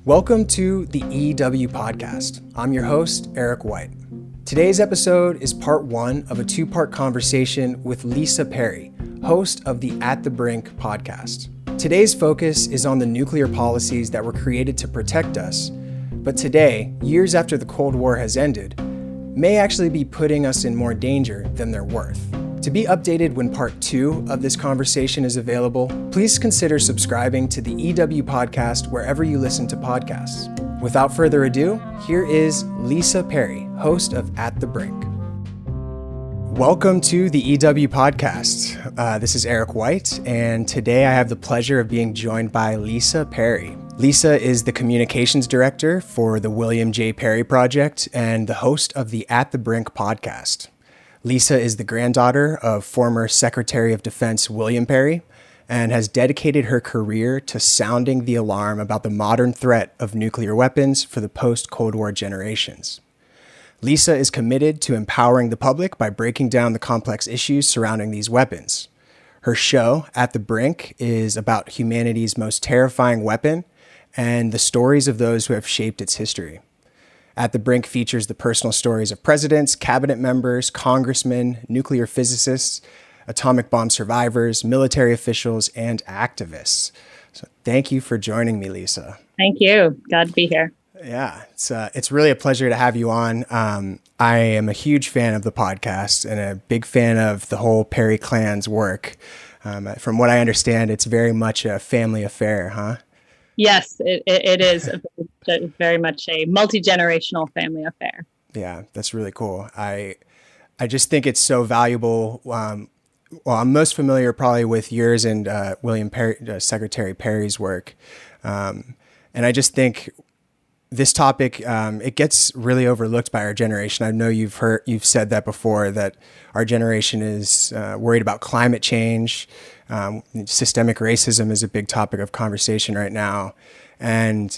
Welcome to the EW Podcast. I'm your host, Eric White. Today's episode is part one of a two-part conversation with Lisa Perry, host of the At the Brink podcast. Today's focus is on the nuclear policies that were created to protect us, but today, years after the Cold War has ended, may actually be putting us in more danger than they're worth. To be updated when part two of this conversation is available, please consider subscribing to the EW podcast wherever you listen to podcasts. Without further ado, here is Lisa Perry, host of At the Brink. Welcome to the EW podcast. This is Eric White, and today I have the pleasure of being joined by Lisa Perry. Lisa is the communications director for the William J. Perry Project and the host of the At the Brink podcast. Lisa is the granddaughter of former Secretary of Defense William Perry and has dedicated her career to sounding the alarm about the modern threat of nuclear weapons for the post-Cold War generations. Lisa is committed to empowering the public by breaking down the complex issues surrounding these weapons. Her show, At the Brink, is about humanity's most terrifying weapon and the stories of those who have shaped its history. At the Brink features the personal stories of presidents, cabinet members, congressmen, nuclear physicists, atomic bomb survivors, military officials, and activists. So thank you for joining me, Lisa. Thank you. Glad to be here. Yeah, it's really a pleasure to have you on. I am a huge fan of the podcast and a big fan of the whole Perry clan's work. From what I understand, it's very much a family affair, huh? Yes, it is very much a multi-generational family affair. Yeah, that's really cool. I just think it's so valuable. Well, I'm most familiar probably with yours and William Perry, Secretary Perry's work. And I just think this topic, it gets really overlooked by our generation. I know you've said that before, that our generation is worried about climate change. Systemic racism is a big topic of conversation right now. And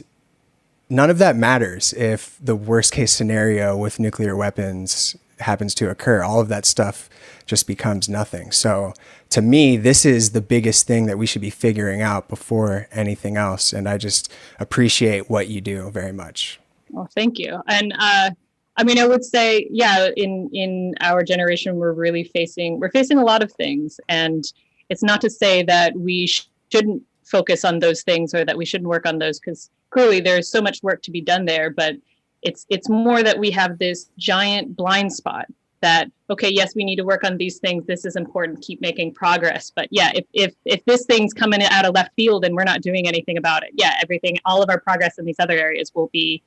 none of that matters if the worst case scenario with nuclear weapons happens to occur. All of that stuff just becomes nothing. So to me, this is the biggest thing that we should be figuring out before anything else. And I just appreciate what you do very much. Well, thank you. And I would say, yeah, in our generation, we're facing a lot of things. And it's not to say that we shouldn't focus on those things or that we shouldn't work on those, because clearly there's so much work to be done there. But it's more that we have this giant blind spot that, okay, yes, we need to work on these things. This is important. Keep making progress. But yeah, if this thing's coming out of left field and we're not doing anything about it, yeah, all of our progress in these other areas will be,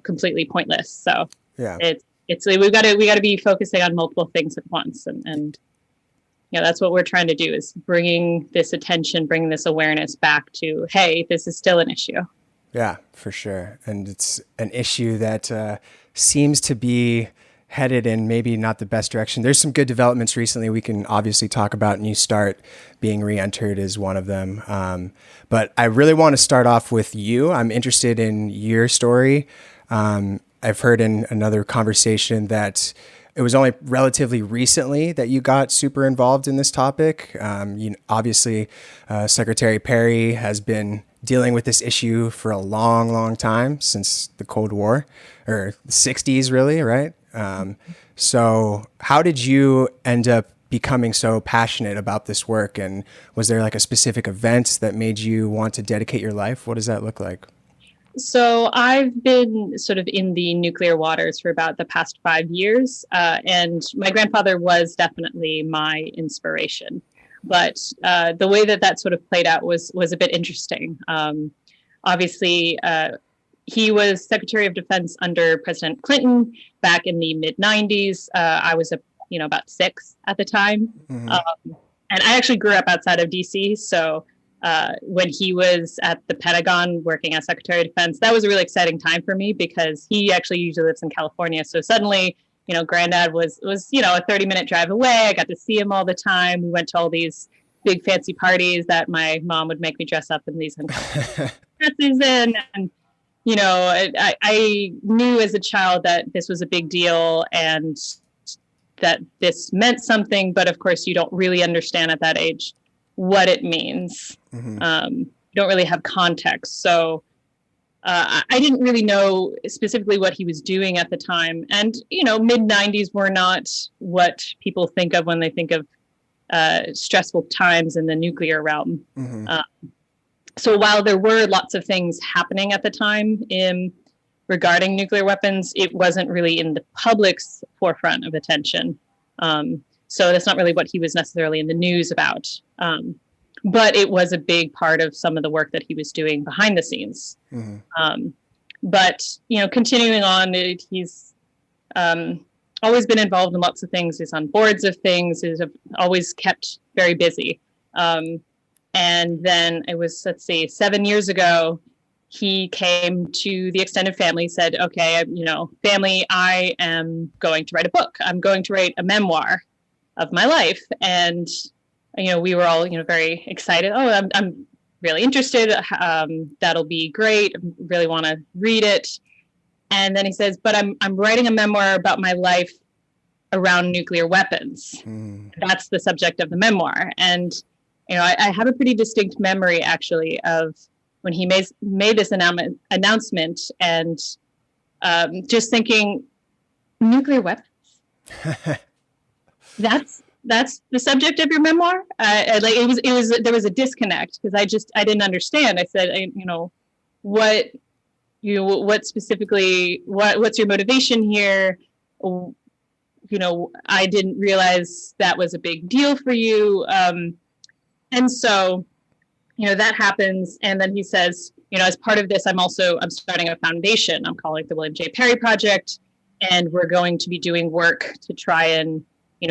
completely pointless. So yeah, we got to be focusing on multiple things at once, and that's what we're trying to do, is bringing this attention, bringing this awareness back to, hey, this is still an issue. Yeah, for sure. And it's an issue that seems to be headed in maybe not the best direction. There's some good developments recently we can obviously talk about. New START being re-entered is one of them. But I really want to start off with you. I'm interested in your story. I've heard in another conversation that it was only relatively recently that you got super involved in this topic. Obviously, Secretary Perry has been dealing with this issue for a long, long time, since the Cold War, or the 60s really, right? So how did you end up becoming so passionate about this work? And was there like a specific event that made you want to dedicate your life? What does that look like? So I've been sort of in the nuclear waters for about the past 5 years, and my grandfather was definitely my inspiration. But the way that sort of played out was a bit interesting. Obviously, he was Secretary of Defense under President Clinton back in the mid 90s. I was about 6 at the time, and I actually grew up outside of DC, so. When he was at the Pentagon working as Secretary of Defense, that was a really exciting time for me, because he actually usually lives in California. So suddenly, Granddad was a 30-minute drive away. I got to see him all the time. We went to all these big fancy parties that my mom would make me dress up in these dresses in. And, I knew as a child that this was a big deal and that this meant something. But of course, you don't really understand at that age what it means. You don't really have context. So I didn't really know specifically what he was doing at the time. And, mid 90s were not what people think of when they think of stressful times in the nuclear realm. Mm-hmm. So while there were lots of things happening at the time regarding nuclear weapons, it wasn't really in the public's forefront of attention. So that's not really what he was necessarily in the news about. But it was a big part of some of the work that he was doing behind the scenes. Mm-hmm. But, continuing on, he's always been involved in lots of things. He's on boards of things. He's always kept very busy. And then it was, 7 years ago, he came to the extended family, said, okay, family, I am going to write a book. I'm going to write a memoir of my life. And, we were all, very excited. Oh, I'm really interested. That'll be great. I really want to read it. And then he says, but I'm writing a memoir about my life around nuclear weapons. Mm. That's the subject of the memoir. And, I have a pretty distinct memory, actually, of when he made this announcement and just thinking, nuclear weapons? That's the subject of your memoir. There was a disconnect because I didn't understand. I said, what specifically, what's your motivation here? I didn't realize that was a big deal for you. And so, that happens. And then he says, as part of this, I'm starting a foundation. I'm calling it the William J. Perry Project. And we're going to be doing work to try and,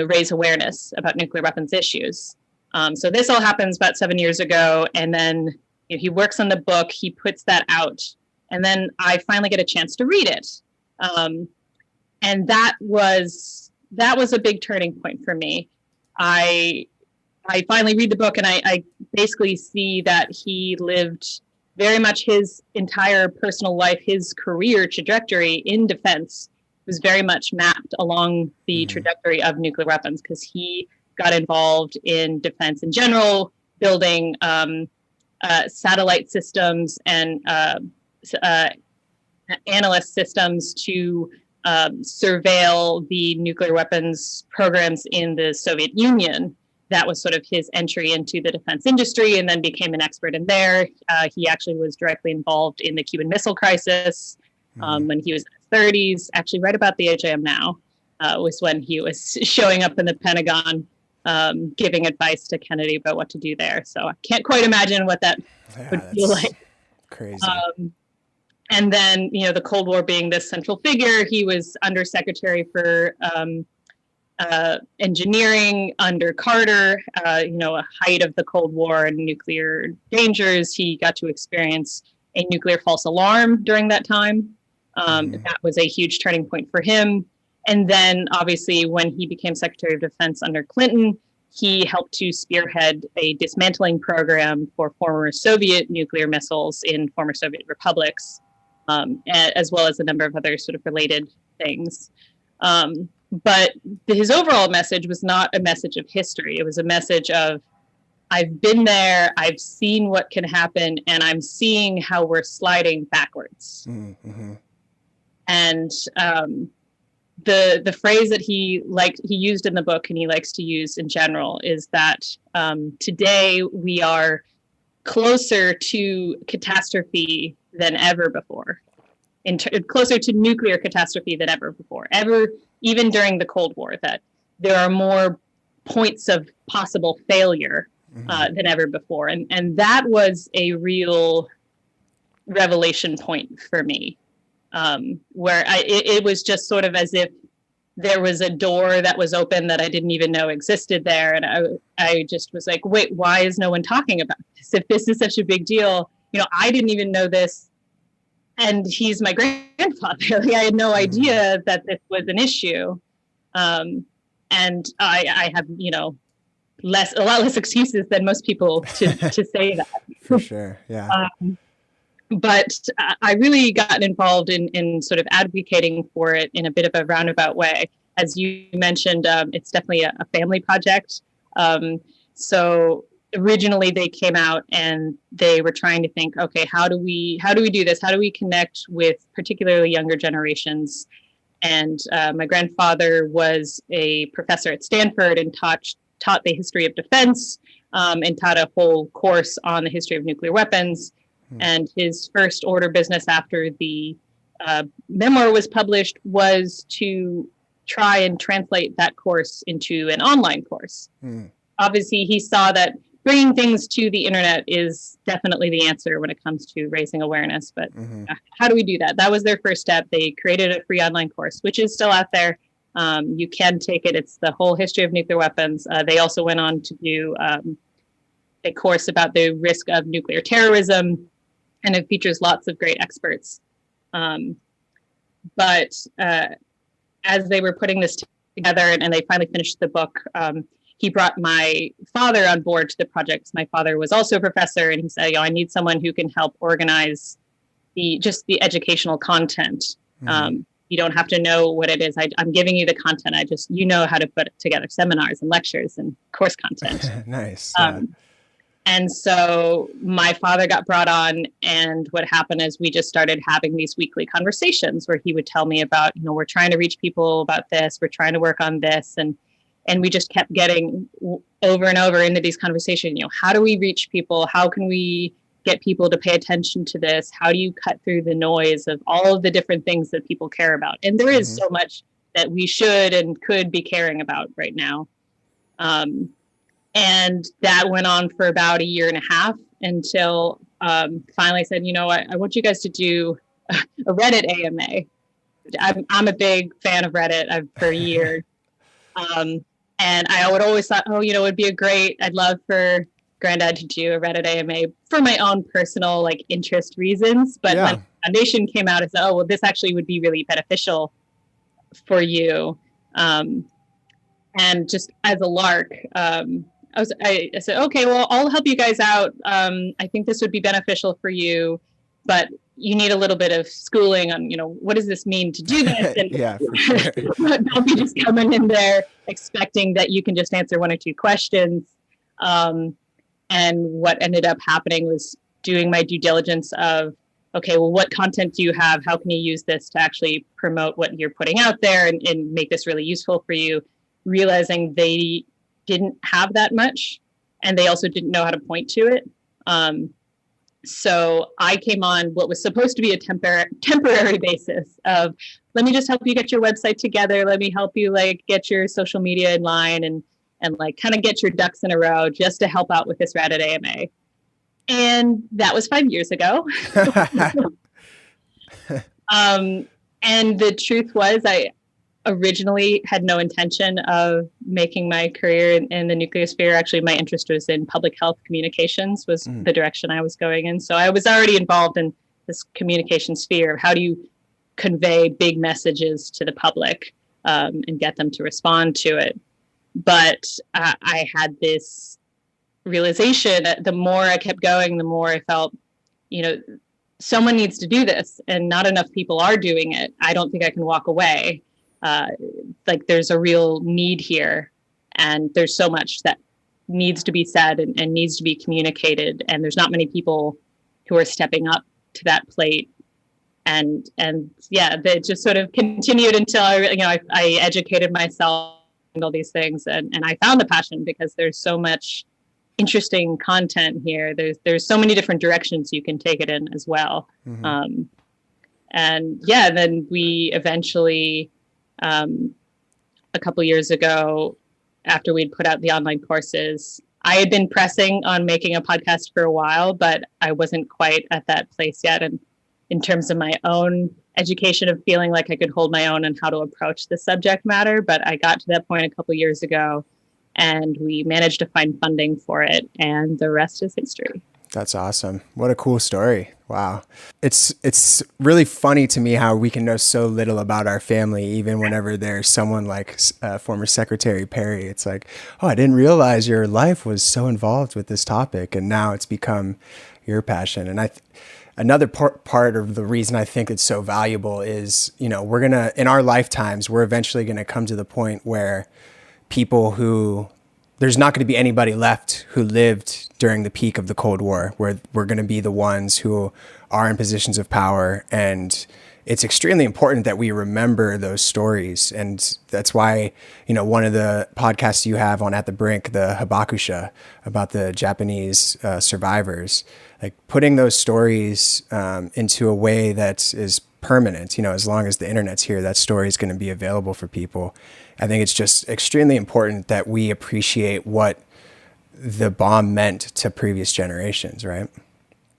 raise awareness about nuclear weapons issues. So this all happens about 7 years ago. And then he works on the book, he puts that out. And then I finally get a chance to read it. And that was a big turning point for me. I finally read the book and I basically see that he lived very much his entire personal life, his career trajectory in defense was very much mapped along the trajectory of nuclear weapons because he got involved in defense in general, building satellite systems and analyst systems to surveil the nuclear weapons programs in the Soviet Union. That was sort of his entry into the defense industry and then became an expert in there. He actually was directly involved in the Cuban Missile Crisis when he was in his 30s. Actually, right about the age I am now was when he was showing up in the Pentagon giving advice to Kennedy about what to do there. So I can't quite imagine what that would feel like. Crazy. And then, the Cold War being this central figure, he was undersecretary for engineering under Carter, a height of the Cold War and nuclear dangers. He got to experience a nuclear false alarm during that time. That was a huge turning point for him. And then obviously when he became Secretary of Defense under Clinton, he helped to spearhead a dismantling program for former Soviet nuclear missiles in former Soviet republics, as well as a number of other sort of related things. But his overall message was not a message of history. It was a message of, I've been there, I've seen what can happen, and I'm seeing how we're sliding backwards. Mm-hmm. And the phrase that he used in the book and he likes to use in general is that today we are closer to catastrophe than ever before, closer to nuclear catastrophe than ever before, even during the Cold War, that there are more points of possible failure than ever before. And that was a real revelation point for me, where it was just sort of as if there was a door that was open that I didn't even know existed there. And I just was like, wait, why is no one talking about this? If this is such a big deal, I didn't even know this. And he's my grandfather. I had no idea that this was an issue. And I have, a lot less excuses than most people to say that. For sure, yeah. But I really got involved in sort of advocating for it in a bit of a roundabout way. As you mentioned, it's definitely a family project. So originally they came out and they were trying to think, okay, how do we do this? How do we connect with particularly younger generations? And my grandfather was a professor at Stanford and taught the history of defense, and taught a whole course on the history of nuclear weapons. And his first order business after the memoir was published was to try and translate that course into an online course. Obviously, he saw that bringing things to the internet is definitely the answer when it comes to raising awareness. But how do we do that? That was their first step. They created a free online course, which is still out there. You can take it. It's the whole history of nuclear weapons. They also went on to do a course about the risk of nuclear terrorism, and it features lots of great experts. But as they were putting this together and they finally finished the book, he brought my father on board to the project. My father was also a professor, and he said, I need someone who can help organize the educational content. You don't have to know what it is. I'm giving you the content. You know how to put together seminars and lectures and course content. Nice. And so my father got brought on, and what happened is we just started having these weekly conversations where he would tell me about, we're trying to reach people about this. We're trying to work on this. And we just kept getting over and over into these conversations. How do we reach people? How can we get people to pay attention to this? How do you cut through the noise of all of the different things that people care about? And there is so much that we should and could be caring about right now. And that went on for about 1.5 years until finally I said, I want you guys to do a Reddit AMA. I'm a big fan of Reddit for years. And I would always thought, it'd be I'd love for Granddad to do a Reddit AMA for my own personal interest reasons. But when the foundation came out, I said, this actually would be really beneficial for you. And just as a lark, I said, okay, well, I'll help you guys out. I think this would be beneficial for you, but you need a little bit of schooling on, what does this mean to do this? And Yeah, for sure. Don't be just coming in there expecting that you can just answer 1 or 2 questions. And what ended up happening was doing my due diligence of, okay, well, what content do you have? How can you use this to actually promote what you're putting out there and make this really useful for you? Realizing they didn't have that much, and they also didn't know how to point to it. So I came on what was supposed to be a temporary basis of, let me just help you get your website together. Let me help you get your social media in line and kind of get your ducks in a row just to help out with this Reddit AMA. And that was 5 years ago. And the truth was, I originally had no intention of making my career in the nuclear sphere. Actually, my interest was in public health communications, was the direction I was going in. So I was already involved in this communication sphere. How do you convey big messages to the public and get them to respond to it? But I had this realization that the more I kept going, the more I felt, someone needs to do this, and not enough people are doing it. I don't think I can walk away. There's a real need here, and there's so much that needs to be said and needs to be communicated, and there's not many people who are stepping up to that plate. And that just sort of continued until I educated myself and all these things, and I found the passion because there's so much interesting content here. There's so many different directions you can take it in as well. Then we eventually, a couple years ago, after we'd put out the online courses, I had been pressing on making a podcast for a while, but I wasn't quite at that place yet. And in terms of my own education of feeling like I could hold my own and how to approach the subject matter. But I got to that point a couple years ago, and we managed to find funding for it, and the rest is history. That's awesome. What a cool story. Wow. It's really funny to me how we can know so little about our family, even whenever there's someone like former Secretary Perry. It's like, oh, I didn't realize your life was so involved with this topic, and now it's become your passion. And another part of the reason I think it's so valuable is, we're in our lifetimes, we're eventually going to come to the point where people who there's not going to be anybody left who lived during the peak of the Cold War, where we're going to be the ones who are in positions of power. And it's extremely important that we remember those stories. And that's why, one of the podcasts you have on At the Brink, the Habakusha, about the Japanese survivors, like putting those stories into a way that is permanent, as long as the internet's here, that story is going to be available for people. I think it's just extremely important that we appreciate what the bomb meant to previous generations, right?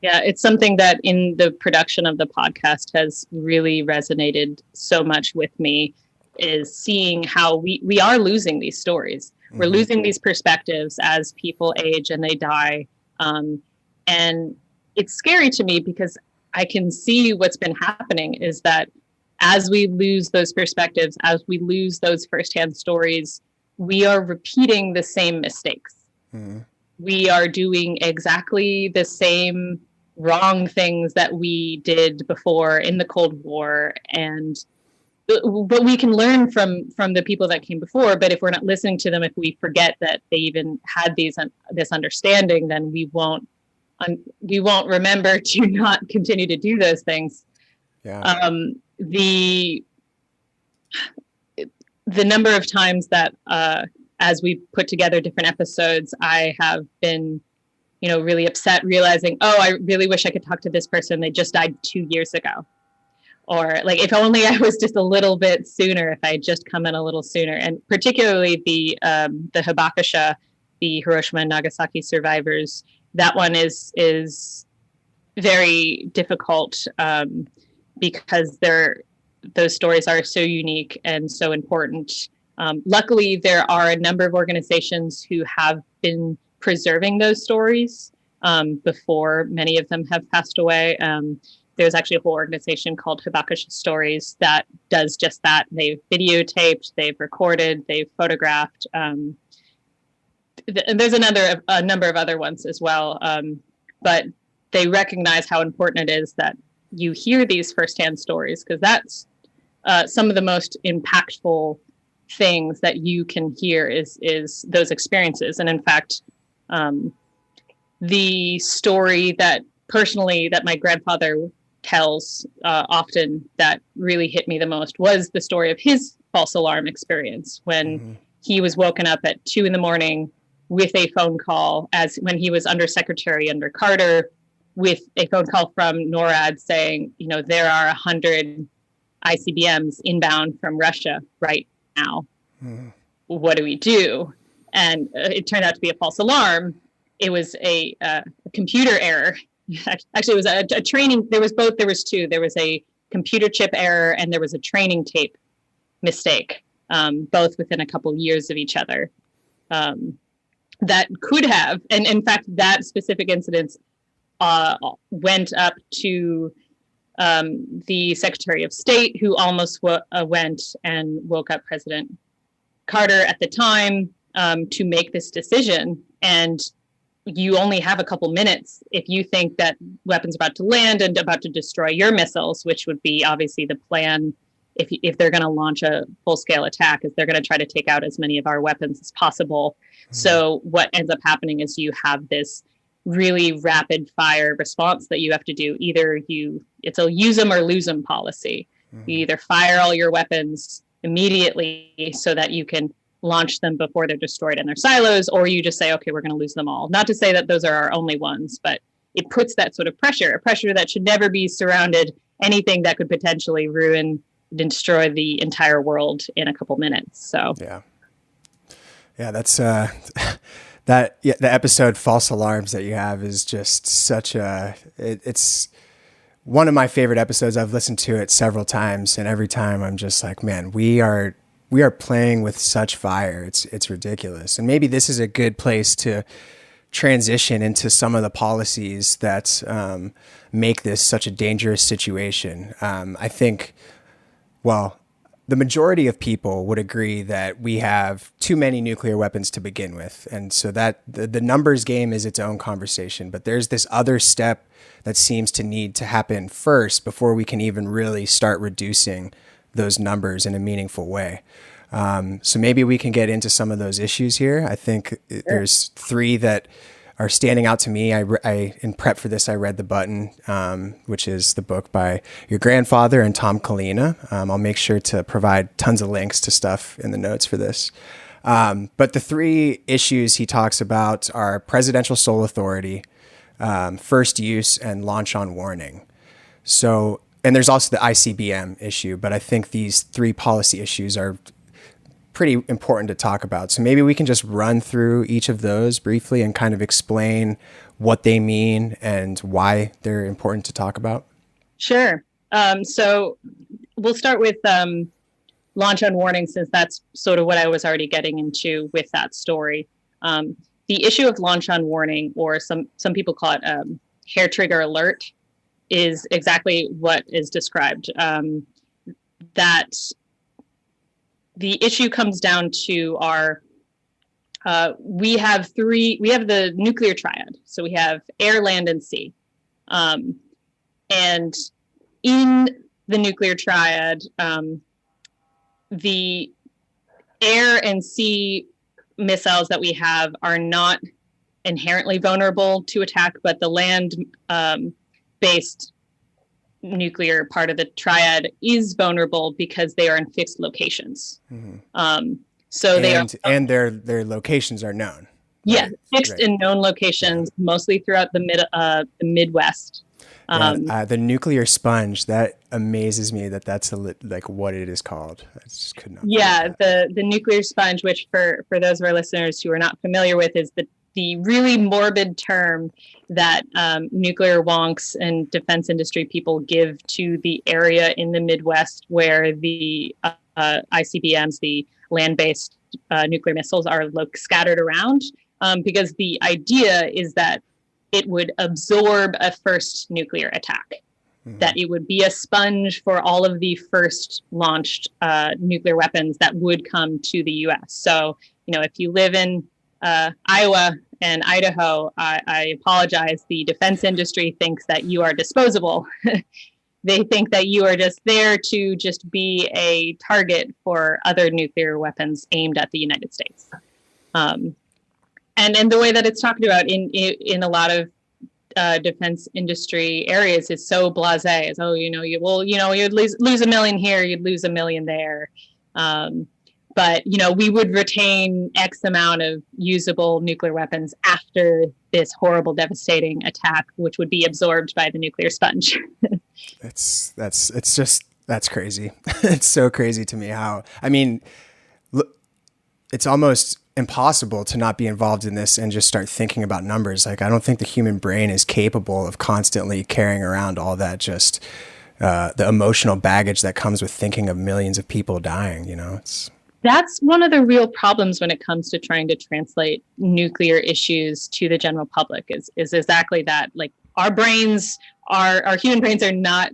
Yeah, it's something that in the production of the podcast has really resonated so much with me, is seeing how we are losing these stories. We're losing these perspectives as people age and they die. And it's scary to me because I can see what's been happening is that as we lose those perspectives, as we lose those firsthand stories, we are repeating the same mistakes. We are doing exactly the same wrong things that we did before in the Cold War. But we can learn from the people that came before. But if we're not listening to them, if we forget that they even had this understanding, then we won't remember to not continue to do those things. Yeah. The number of times that as we put together different episodes, I have been, really upset realizing, I really wish I could talk to this person. They just died 2 years ago. Or like, if only I was just a little bit sooner, if I had just come in a little sooner. And particularly the Habakusha, the Hiroshima and Nagasaki survivors, that one is very difficult because those stories are so unique and so important. Luckily, there are a number of organizations who have been preserving those stories before many of them have passed away. There's actually a whole organization called Habakusha Stories that does just that. They've videotaped, they've recorded, they've photographed. And there's a number of other ones as well. But they recognize how important it is that you hear these firsthand stories, because that's some of the most impactful things that you can hear is those experiences. And in fact, the story that my grandfather tells often that really hit me the most was the story of his false alarm experience when he was woken up at 2 a.m. with a phone call, as when he was undersecretary under Carter, with a phone call from NORAD saying, there are 100 ICBMs inbound from Russia right now. What do we do? And it turned out to be a false alarm. It was a computer error. Actually, it was a training. There was both. There was two. There was a computer chip error and there was a training tape mistake, both within a couple years of each other. That could have, and in fact, that specific incident went up to the Secretary of State, who almost went and woke up President Carter at the time to make this decision. And you only have a couple minutes if you think that weapons about to land and about to destroy your missiles, which would be obviously the plan if they're going to launch a full-scale attack, is they're going to try to take out as many of our weapons as possible. So what ends up happening is you have this really rapid fire response that you have to do. Either it's a use them or lose them policy. You either fire all your weapons immediately so that you can launch them before they're destroyed in their silos, or you just say, okay, we're going to lose them all. Not to say that those are our only ones, but it puts that sort of pressure, a pressure that should never be surrounded anything that could potentially ruin and destroy the entire world in a couple minutes. So yeah, that's the episode False Alarms that you have is just such it's one of my favorite episodes. I've listened to it several times, and every time I'm just like, man, we are playing with such fire. It's ridiculous. And maybe this is a good place to transition into some of the policies that make this such a dangerous situation. I think, the majority of people would agree that we have too many nuclear weapons to begin with. And so that the numbers game is its own conversation, but there's this other step that seems to need to happen first before we can even really start reducing those numbers in a meaningful way. So maybe we can get into some of those issues here. I think there's three that are standing out to me. In prep for this, I read The Button, which is the book by your grandfather and Tom Collina. I'll make sure to provide tons of links to stuff in the notes for this. But the three issues he talks about are presidential sole authority, first use, and launch on warning. So, and there's also the ICBM issue, but I think these three policy issues are pretty important to talk about. So maybe we can just run through each of those briefly and kind of explain what they mean and why they're important to talk about. Sure. So we'll start with launch on warning, since that's sort of what I was already getting into with that story. The issue of launch on warning, or some people call it hair trigger alert, is exactly what is described. That the issue comes down to we have the nuclear triad. So we have air, land, and sea. And in the nuclear triad, the air and sea missiles that we have are not inherently vulnerable to attack, but the land based nuclear part of the triad is vulnerable because they are in fixed locations. Mm-hmm. So their locations are known. Yeah, right? Fixed and known locations, mostly throughout the Midwest. The nuclear sponge, that amazes me that's like what it is called. I just could not. Yeah, the nuclear sponge, which for those of our listeners who are not familiar with, is the really morbid term that nuclear wonks and defense industry people give to the area in the Midwest where the ICBMs, the land-based nuclear missiles, are scattered around, because the idea is that it would absorb a first nuclear attack, that it would be a sponge for all of the first launched nuclear weapons that would come to the U.S. So, if you live in Iowa and Idaho, I apologize. The defense industry thinks that you are disposable. They think that you are just there to just be a target for other nuclear weapons aimed at the United States. And the way that it's talked about in a lot of defense industry areas is so blasé. As you'd lose $1 million here, you'd lose $1 million there. But we would retain X amount of usable nuclear weapons after this horrible, devastating attack, which would be absorbed by the nuclear sponge. That's crazy. It's so crazy to me it's almost impossible to not be involved in this and just start thinking about numbers. Like, I don't think the human brain is capable of constantly carrying around all that, just the emotional baggage that comes with thinking of millions of people dying. That's one of the real problems when it comes to trying to translate nuclear issues to the general public is exactly that. Like, our human brains are not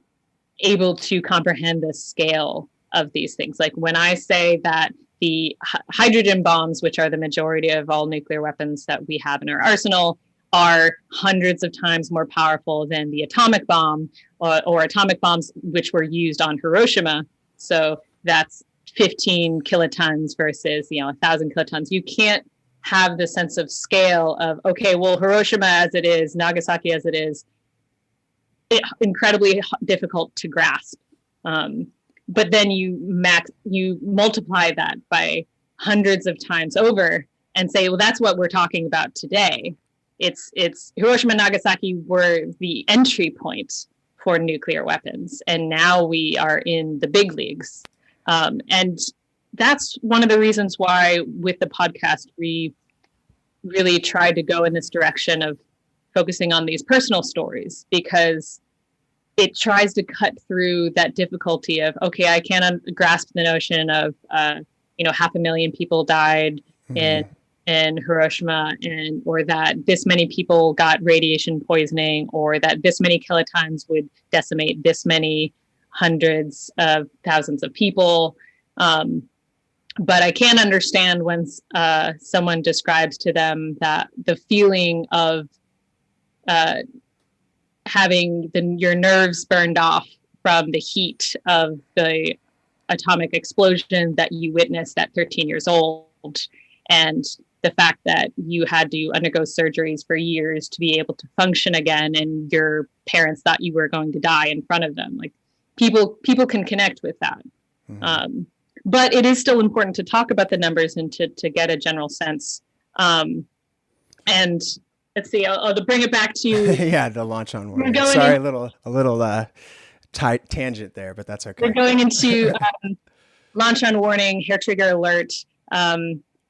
able to comprehend the scale of these things. Like, when I say that the hydrogen bombs, which are the majority of all nuclear weapons that we have in our arsenal, are hundreds of times more powerful than the atomic bomb or atomic bombs which were used on Hiroshima. So that's 15 kilotons versus 1,000 kilotons. You can't have the sense of scale of, okay, well, Hiroshima as it is, Nagasaki as it is, incredibly difficult to grasp. But then you multiply that by hundreds of times over and say, well, that's what we're talking about today. It's Hiroshima and Nagasaki were the entry point for nuclear weapons, and now we are in the big leagues. And that's one of the reasons why with the podcast, we really tried to go in this direction of focusing on these personal stories, because it tries to cut through that difficulty of, okay, I can't grasp the notion of, 500,000 people died in Hiroshima, or that this many people got radiation poisoning, or that this many kilotons would decimate this many hundreds of thousands of people. But I can understand when someone describes to them that the feeling of having your nerves burned off from the heat of the atomic explosion that you witnessed at 13 years old, and the fact that you had to undergo surgeries for years to be able to function again, and your parents thought you were going to die in front of them. Like, people can connect with that. Mm-hmm. But it is still important to talk about the numbers and to get a general sense. And let's see, I'll bring it back to yeah, the launch on warning. Sorry, a little tangent there, but that's okay. We're going into launch on warning, hair trigger alert.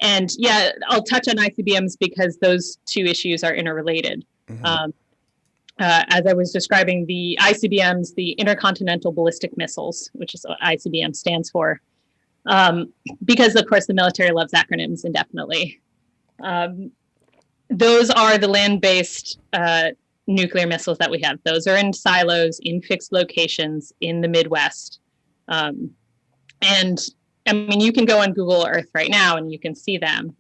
And yeah, I'll touch on ICBMs because those two issues are interrelated. Mm-hmm. As I was describing, the ICBMs, the Intercontinental Ballistic Missiles, which is what ICBM stands for, because, of course, the military loves acronyms indefinitely. Those are the land-based nuclear missiles that we have. Those are in silos, in fixed locations in the Midwest. And I mean, you can go on Google Earth right now and you can see them.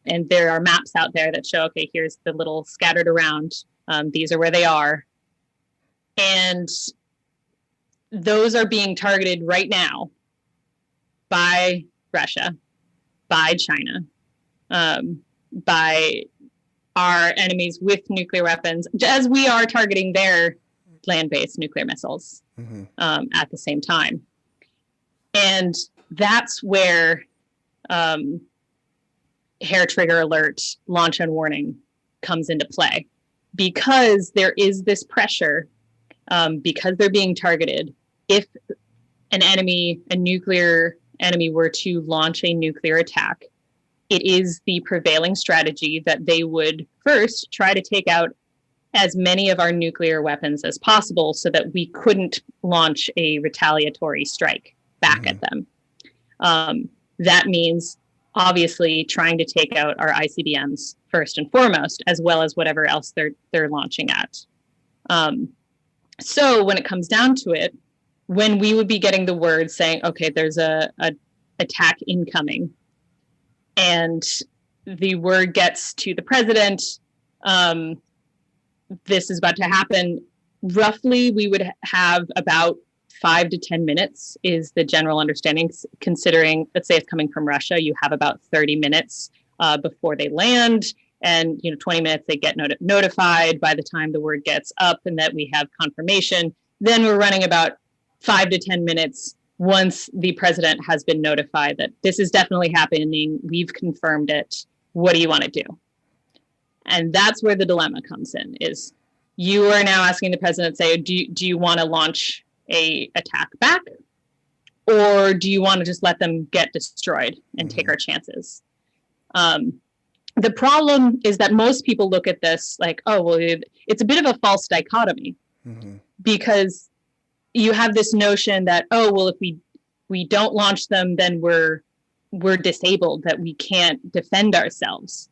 And there are maps out there that show, okay, here's the little scattered around. These are where they are. And those are being targeted right now by Russia, by China, by our enemies with nuclear weapons, as we are targeting their land-based nuclear missiles at the same time. And that's where hair trigger alert, launch on warning comes into play, because there is this pressure, because they're being targeted. If an enemy, a nuclear enemy, were to launch a nuclear attack, it is the prevailing strategy that they would first try to take out as many of our nuclear weapons as possible so that we couldn't launch a retaliatory strike back at them. That means obviously trying to take out our ICBMs first and foremost, as well as whatever else they're launching at. So when it comes down to it, when we would be getting the word saying, okay, there's a attack incoming, and the word gets to the president, this is about to happen, roughly we would have about 5 to 10 minutes is the general understanding, considering, let's say it's coming from Russia, you have about 30 minutes before they land, and 20 minutes they get notified by the time the word gets up and that we have confirmation. Then we're running about 5 to 10 minutes once the president has been notified that this is definitely happening, we've confirmed it, what do you want to do? And that's where the dilemma comes in, is you are now asking the president, say, do you want to launch a attack back, or do you want to just let them get destroyed and take our chances? The problem is that most people look at this like, oh, well, it's a bit of a false dichotomy, because you have this notion that, oh, well, if we don't launch them, then we're disabled, that we can't defend ourselves.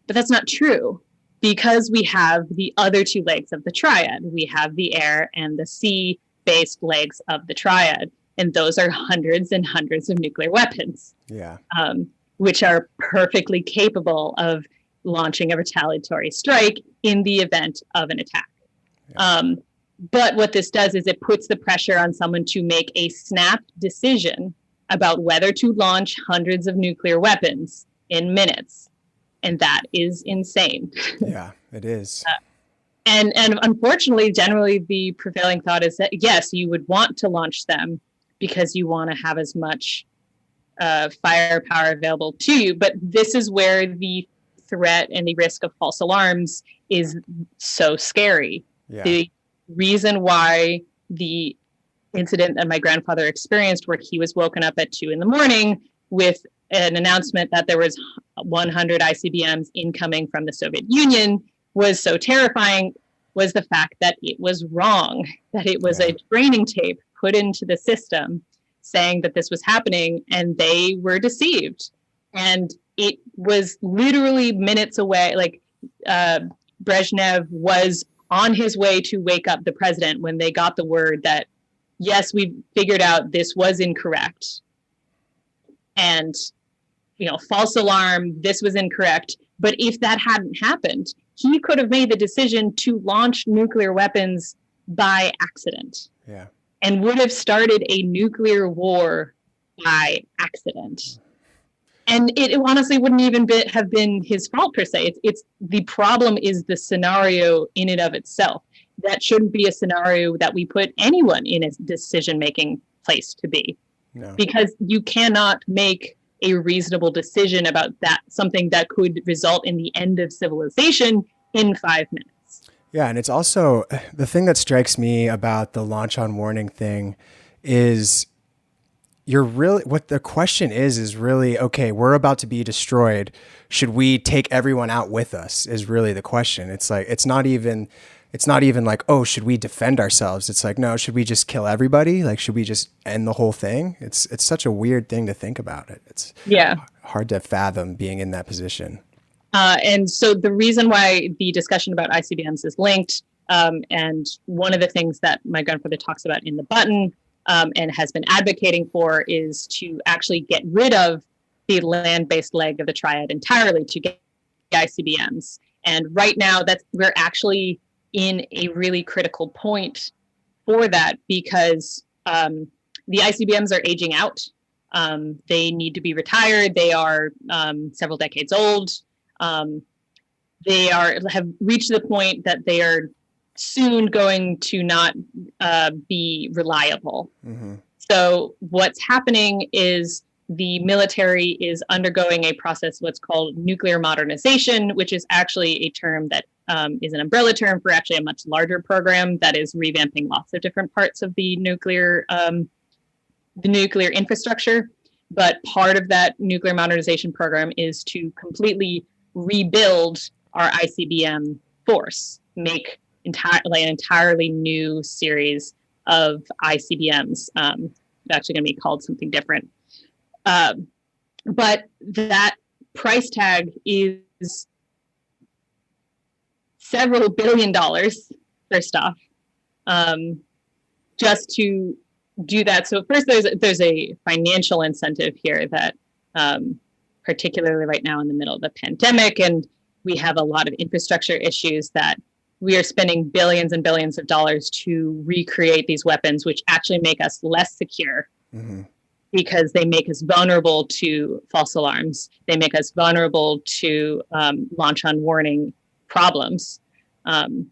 But that's not true, because we have the other two legs of the triad. We have the air and the sea-based legs of the triad, and those are hundreds and hundreds of nuclear weapons, which are perfectly capable of launching a retaliatory strike in the event of an attack. But what this does is it puts the pressure on someone to make a snap decision about whether to launch hundreds of nuclear weapons in minutes. And that is insane. Yeah, it is. And unfortunately, generally, the prevailing thought is that, yes, you would want to launch them because you want to have as much firepower available to you. But this is where the threat and the risk of false alarms is so scary. Yeah. The reason why the incident that my grandfather experienced, where he was woken up at 2 a.m. with an announcement that there was 100 ICBMs incoming from the Soviet Union, was so terrifying, was the fact that it was wrong, that it was a training tape put into the system saying that this was happening, and they were deceived. And it was literally minutes away. Like Brezhnev was on his way to wake up the president when they got the word that, yes, we figured out this was incorrect. And, false alarm, this was incorrect. But if that hadn't happened, he could have made the decision to launch nuclear weapons by accident. Yeah. and would have started a nuclear war by accident. And it honestly wouldn't even have been his fault per se. It's the problem is the scenario in and of itself. That shouldn't be a scenario that we put anyone in a decision-making place to be. No. Because you cannot make a reasonable decision about that, something that could result in the end of civilization in 5 minutes. Yeah, and it's also, the thing that strikes me about the launch on warning thing is what the question is really, okay, we're about to be destroyed. Should we take everyone out with us is really the question. It's like, it's not even like, oh, should we defend ourselves? It's like, no, should we just kill everybody? Like, should we just end the whole thing? It's such a weird thing to think about it. It's hard to fathom being in that position. And so the reason why the discussion about ICBMs is linked, and one of the things that my grandfather talks about in the button, and has been advocating for, is to actually get rid of the land-based leg of the triad entirely to get ICBMs. And right now we're actually in a really critical point for that, because the ICBMs are aging out. They need to be retired. They are several decades old. They have reached the point that they are soon going to not be reliable. Mm-hmm. So what's happening is the military is undergoing a process, what's called nuclear modernization, which is actually a term that is an umbrella term for actually a much larger program that is revamping lots of different parts of the nuclear infrastructure. But part of that nuclear modernization program is to completely rebuild our ICBM force, make an entirely new series of ICBMs. It's actually going to be called something different. But that price tag is several $billion, first off, just to do that. So first, there's a financial incentive here that, particularly right now in the middle of the pandemic, and we have a lot of infrastructure issues, that we are spending billions and billions of dollars to recreate these weapons, which actually make us less secure. Mm-hmm. Because they make us vulnerable to false alarms. They make us vulnerable to launch on warning problems. And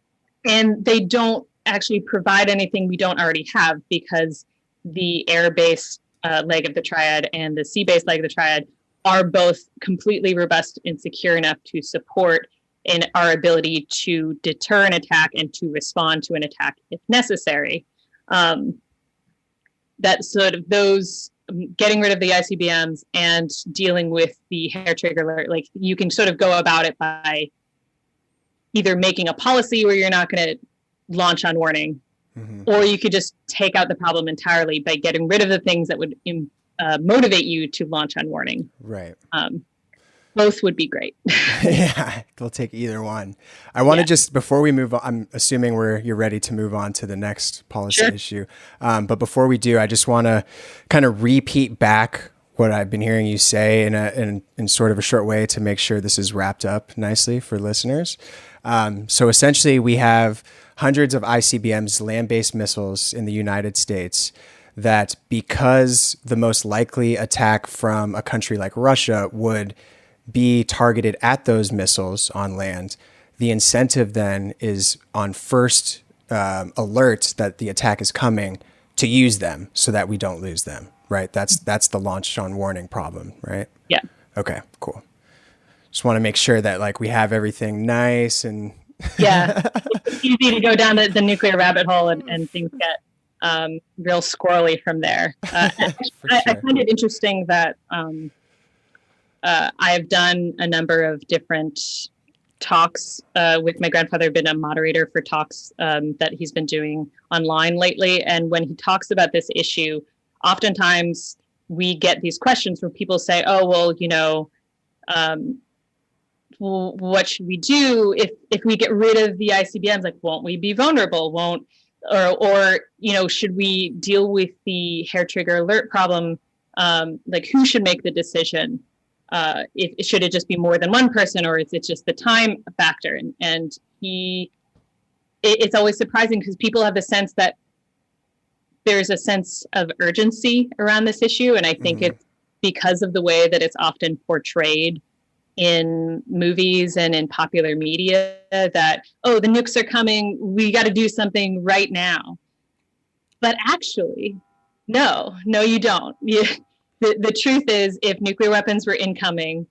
they don't actually provide anything we don't already have, because the air-based leg of the triad and the sea-based leg of the triad are both completely robust and secure enough to support in our ability to deter an attack and to respond to an attack if necessary. That sort of those getting rid of the ICBMs and dealing with the hair trigger alert, like you can sort of go about it by either making a policy where you're not going to launch on warning, mm-hmm. or you could just take out the problem entirely by getting rid of the things that would motivate you to launch on warning. Right. Both would be great. Yeah, we'll take either one. I want to just, before we move on, I'm assuming you're ready to move on to the next policy issue. But before we do, I just want to kind of repeat back what I've been hearing you say in sort of a short way to make sure this is wrapped up nicely for listeners. So essentially, we have hundreds of ICBMs, land-based missiles in the United States, that because the most likely attack from a country like Russia would be targeted at those missiles on land, the incentive then is on first alert that the attack is coming to use them so that we don't lose them, right? That's the launch on warning problem, right? Yeah. Okay, cool. Just want to make sure that like we have everything nice and... Yeah, it's easy to go down the nuclear rabbit hole and things get real squirrely from there. I find it interesting that I've done a number of different talks with my grandfather, been a moderator for talks that he's been doing online lately. And when he talks about this issue, oftentimes we get these questions where people say, oh, well, what should we do if we get rid of the ICBMs? Like, won't we be vulnerable? Or should we deal with the hair trigger alert problem? Like, who should make the decision? Should it just be more than one person, or is it just the time factor? And it's always surprising because people have the sense that there's a sense of urgency around this issue. And I think it's because of the way that it's often portrayed in movies and in popular media that, oh, the nukes are coming, we got to do something right now. But actually, no, you don't. The truth is, if nuclear weapons were incoming,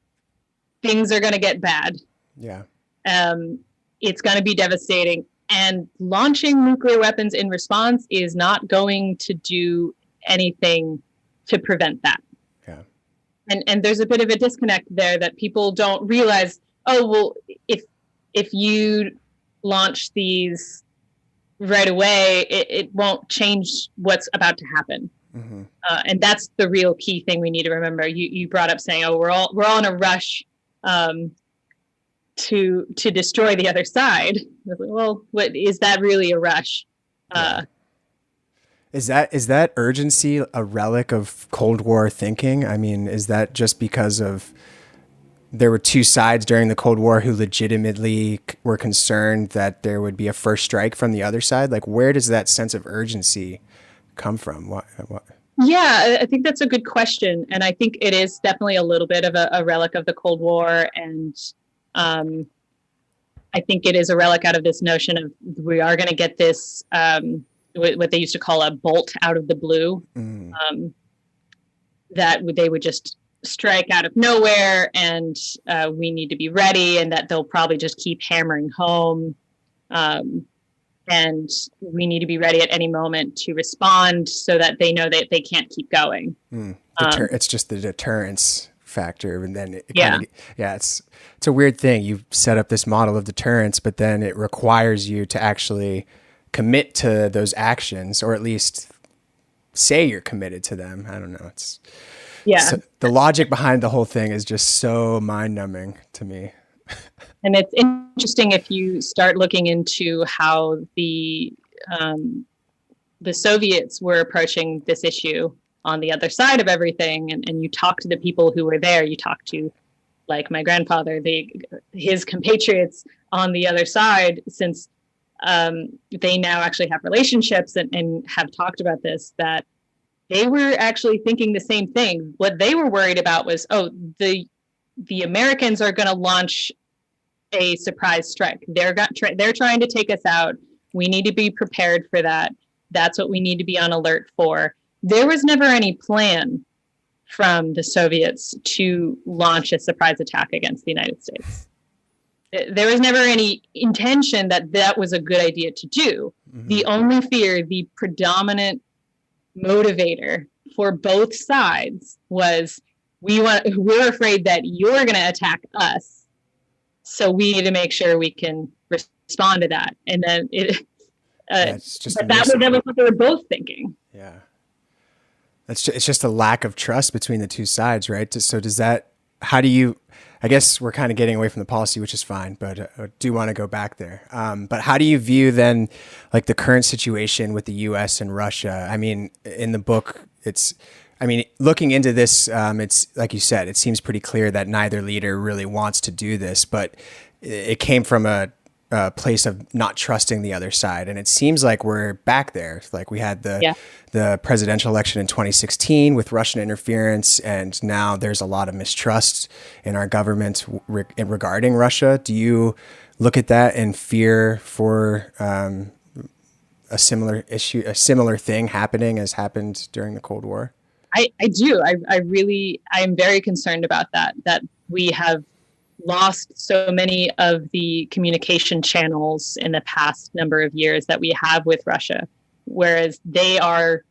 things are going to get bad. Yeah. It's going to be devastating. And launching nuclear weapons in response is not going to do anything to prevent that. Yeah. And there's a bit of a disconnect there that people don't realize. Oh, well, if you launch these right away, it won't change what's about to happen. Mm-hmm. And that's the real key thing we need to remember. You brought up saying, oh, we're all in a rush to destroy the other side. Well, what is that really a rush? Yeah. Is that urgency a relic of Cold War thinking? I mean, is that just because of there were two sides during the Cold War who legitimately were concerned that there would be a first strike from the other side? Like, where does that sense of urgency come from? What? Yeah, I think that's a good question. And I think it is definitely a little bit of a relic of the Cold War. And I think it is a relic out of this notion of we are going to get this, what they used to call a bolt out of the blue, that they would just strike out of nowhere, and we need to be ready, and that they'll probably just keep hammering home. And we need to be ready at any moment to respond so that they know that they can't keep going. It's just the deterrence factor. And then it's a weird thing. You set up this model of deterrence, but then it requires you to actually commit to those actions, or at least say you're committed to them. I don't know. So the logic behind the whole thing is just so mind-numbing to me. And it's interesting if you start looking into how the Soviets were approaching this issue on the other side of everything, and you talk to the people who were there. You talk to, like my grandfather, his compatriots on the other side, since they now actually have relationships and have talked about this, that they were actually thinking the same thing. What they were worried about was, the Americans are going to launch a surprise strike. They're trying to take us out. We need to be prepared for that. That's what we need to be on alert for. There was never any plan from the Soviets to launch a surprise attack against the United States. There was never any intention that was a good idea to do. Mm-hmm. The only fear, the predominant motivator for both sides was we're afraid that you're going to attack us. So we need to make sure we can respond to that. And then that was what they were both thinking. Yeah. It's just a lack of trust between the two sides, right? So I guess we're kind of getting away from the policy, which is fine, but I do want to go back there. But how do you view then, like, the current situation with the U.S. and Russia? I mean, in the book, looking into this, it's like you said, it seems pretty clear that neither leader really wants to do this, but it came from a place of not trusting the other side. And it seems like we're back there. Like we had the presidential election in 2016 with Russian interference, and now there's a lot of mistrust in our government regarding Russia. Do you look at that and fear for a similar issue, a similar thing happening as happened during the Cold War? I do. I am very concerned about that we have lost so many of the communication channels in the past number of years that we have with Russia, whereas they are,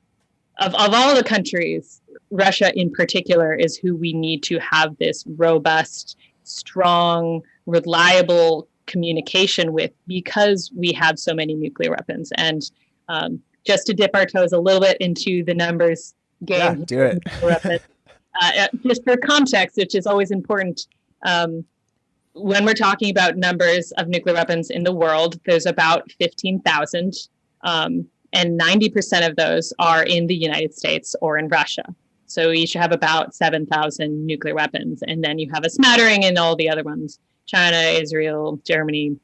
of all the countries, Russia in particular is who we need to have this robust, strong, reliable communication with, because we have so many nuclear weapons. And just to dip our toes a little bit into the numbers game. Yeah, do it. Just for context, which is always important. When we're talking about numbers of nuclear weapons in the world, there's about 15,000, and 90% of those are in the United States or in Russia. So we each have about 7,000 nuclear weapons, and then you have a smattering in all the other ones: China, Israel, Germany,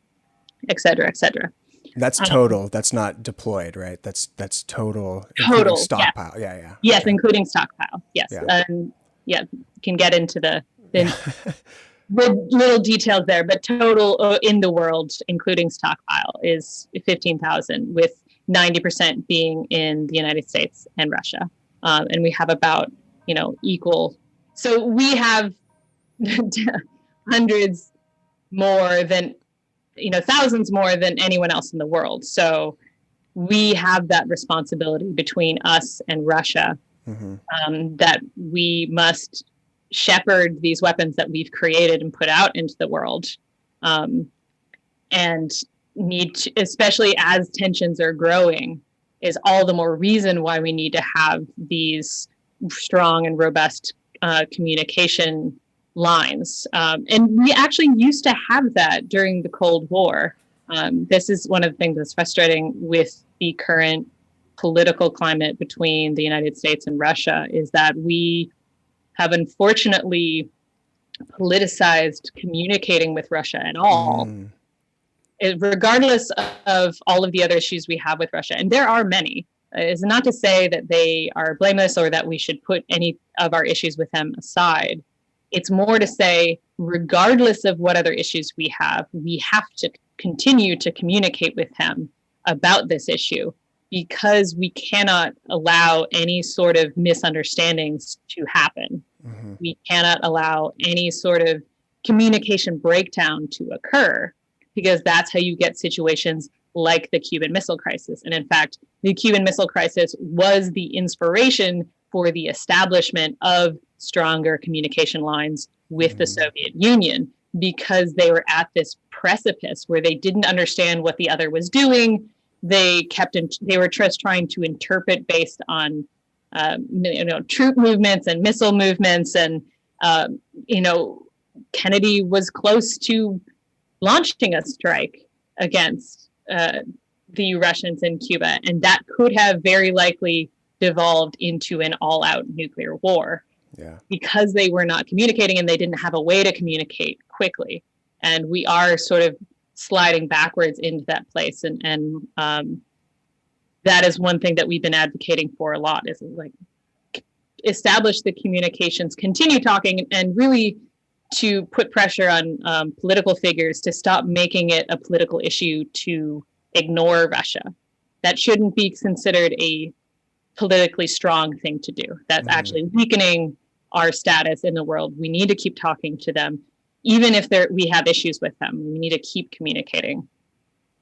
et cetera, et cetera. That's total. That's not deployed, right? That's total, including Total, stockpile. Yeah. yes, Okay. including stockpile. Yes, Yeah. yeah, can get into Yeah. the little details there, but total in the world, including stockpile, is 15,000, with 90% being in the United States and Russia, and we have about equal. So we have hundreds more than thousands more than anyone else in the world. So we have that responsibility between us and Russia, that we must shepherd these weapons that we've created and put out into the world, and need to, especially as tensions are growing, is all the more reason why we need to have these strong and robust communication lines. And we actually used to have that during the Cold War. This is one of the things that's frustrating with the current political climate between the United States and Russia, is that we have unfortunately politicized communicating with Russia at all, regardless of all of the other issues we have with Russia. And there are many. It's not to say that they are blameless or that we should put any of our issues with them aside. It's more to say, regardless of what other issues we have to continue to communicate with him about this issue, because we cannot allow any sort of misunderstandings to happen. We cannot allow any sort of communication breakdown to occur, because that's how you get situations like the Cuban Missile Crisis. And in fact, the Cuban Missile Crisis was the inspiration for the establishment of stronger communication lines with the Soviet Union, because they were at this precipice where they didn't understand what the other was doing. They were just trying to interpret based on troop movements and missile movements, and Kennedy was close to launching a strike against the Russians in Cuba, and that could have very likely devolved into an all-out nuclear war. Yeah. Because they were not communicating, and they didn't have a way to communicate quickly. And we are sort of sliding backwards into that place. And that is one thing that we've been advocating for a lot, is like establish the communications, continue talking, and really to put pressure on political figures to stop making it a political issue to ignore Russia. That shouldn't be considered a politically strong thing to do. That's actually weakening our status in the world. We need to keep talking to them, even if we have issues with them. We need to keep communicating.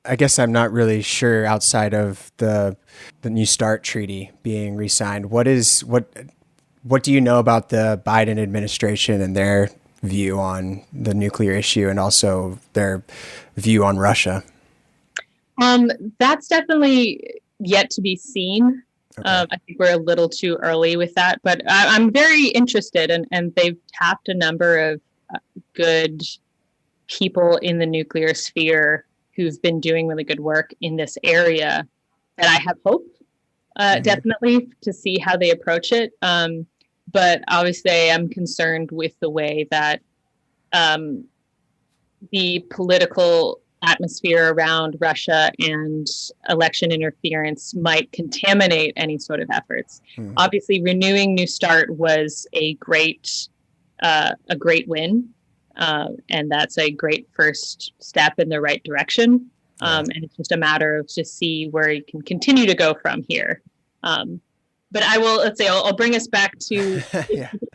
I guess I'm not really sure, outside of the New START treaty being re-signed, what do you know about the Biden administration and their view on the nuclear issue, and also their view on Russia? That's definitely yet to be seen. Okay. I think we're a little too early with that, but I'm very interested, and they've tapped a number of good people in the nuclear sphere who've been doing really good work in this area, that I have hope, definitely, to see how they approach it. But obviously I'm concerned with the way that the political atmosphere around Russia and election interference might contaminate any sort of efforts. Obviously, renewing New START was a great win, and that's a great first step in the right direction. And it's just a matter of to see where you can continue to go from here. But I'll bring us back to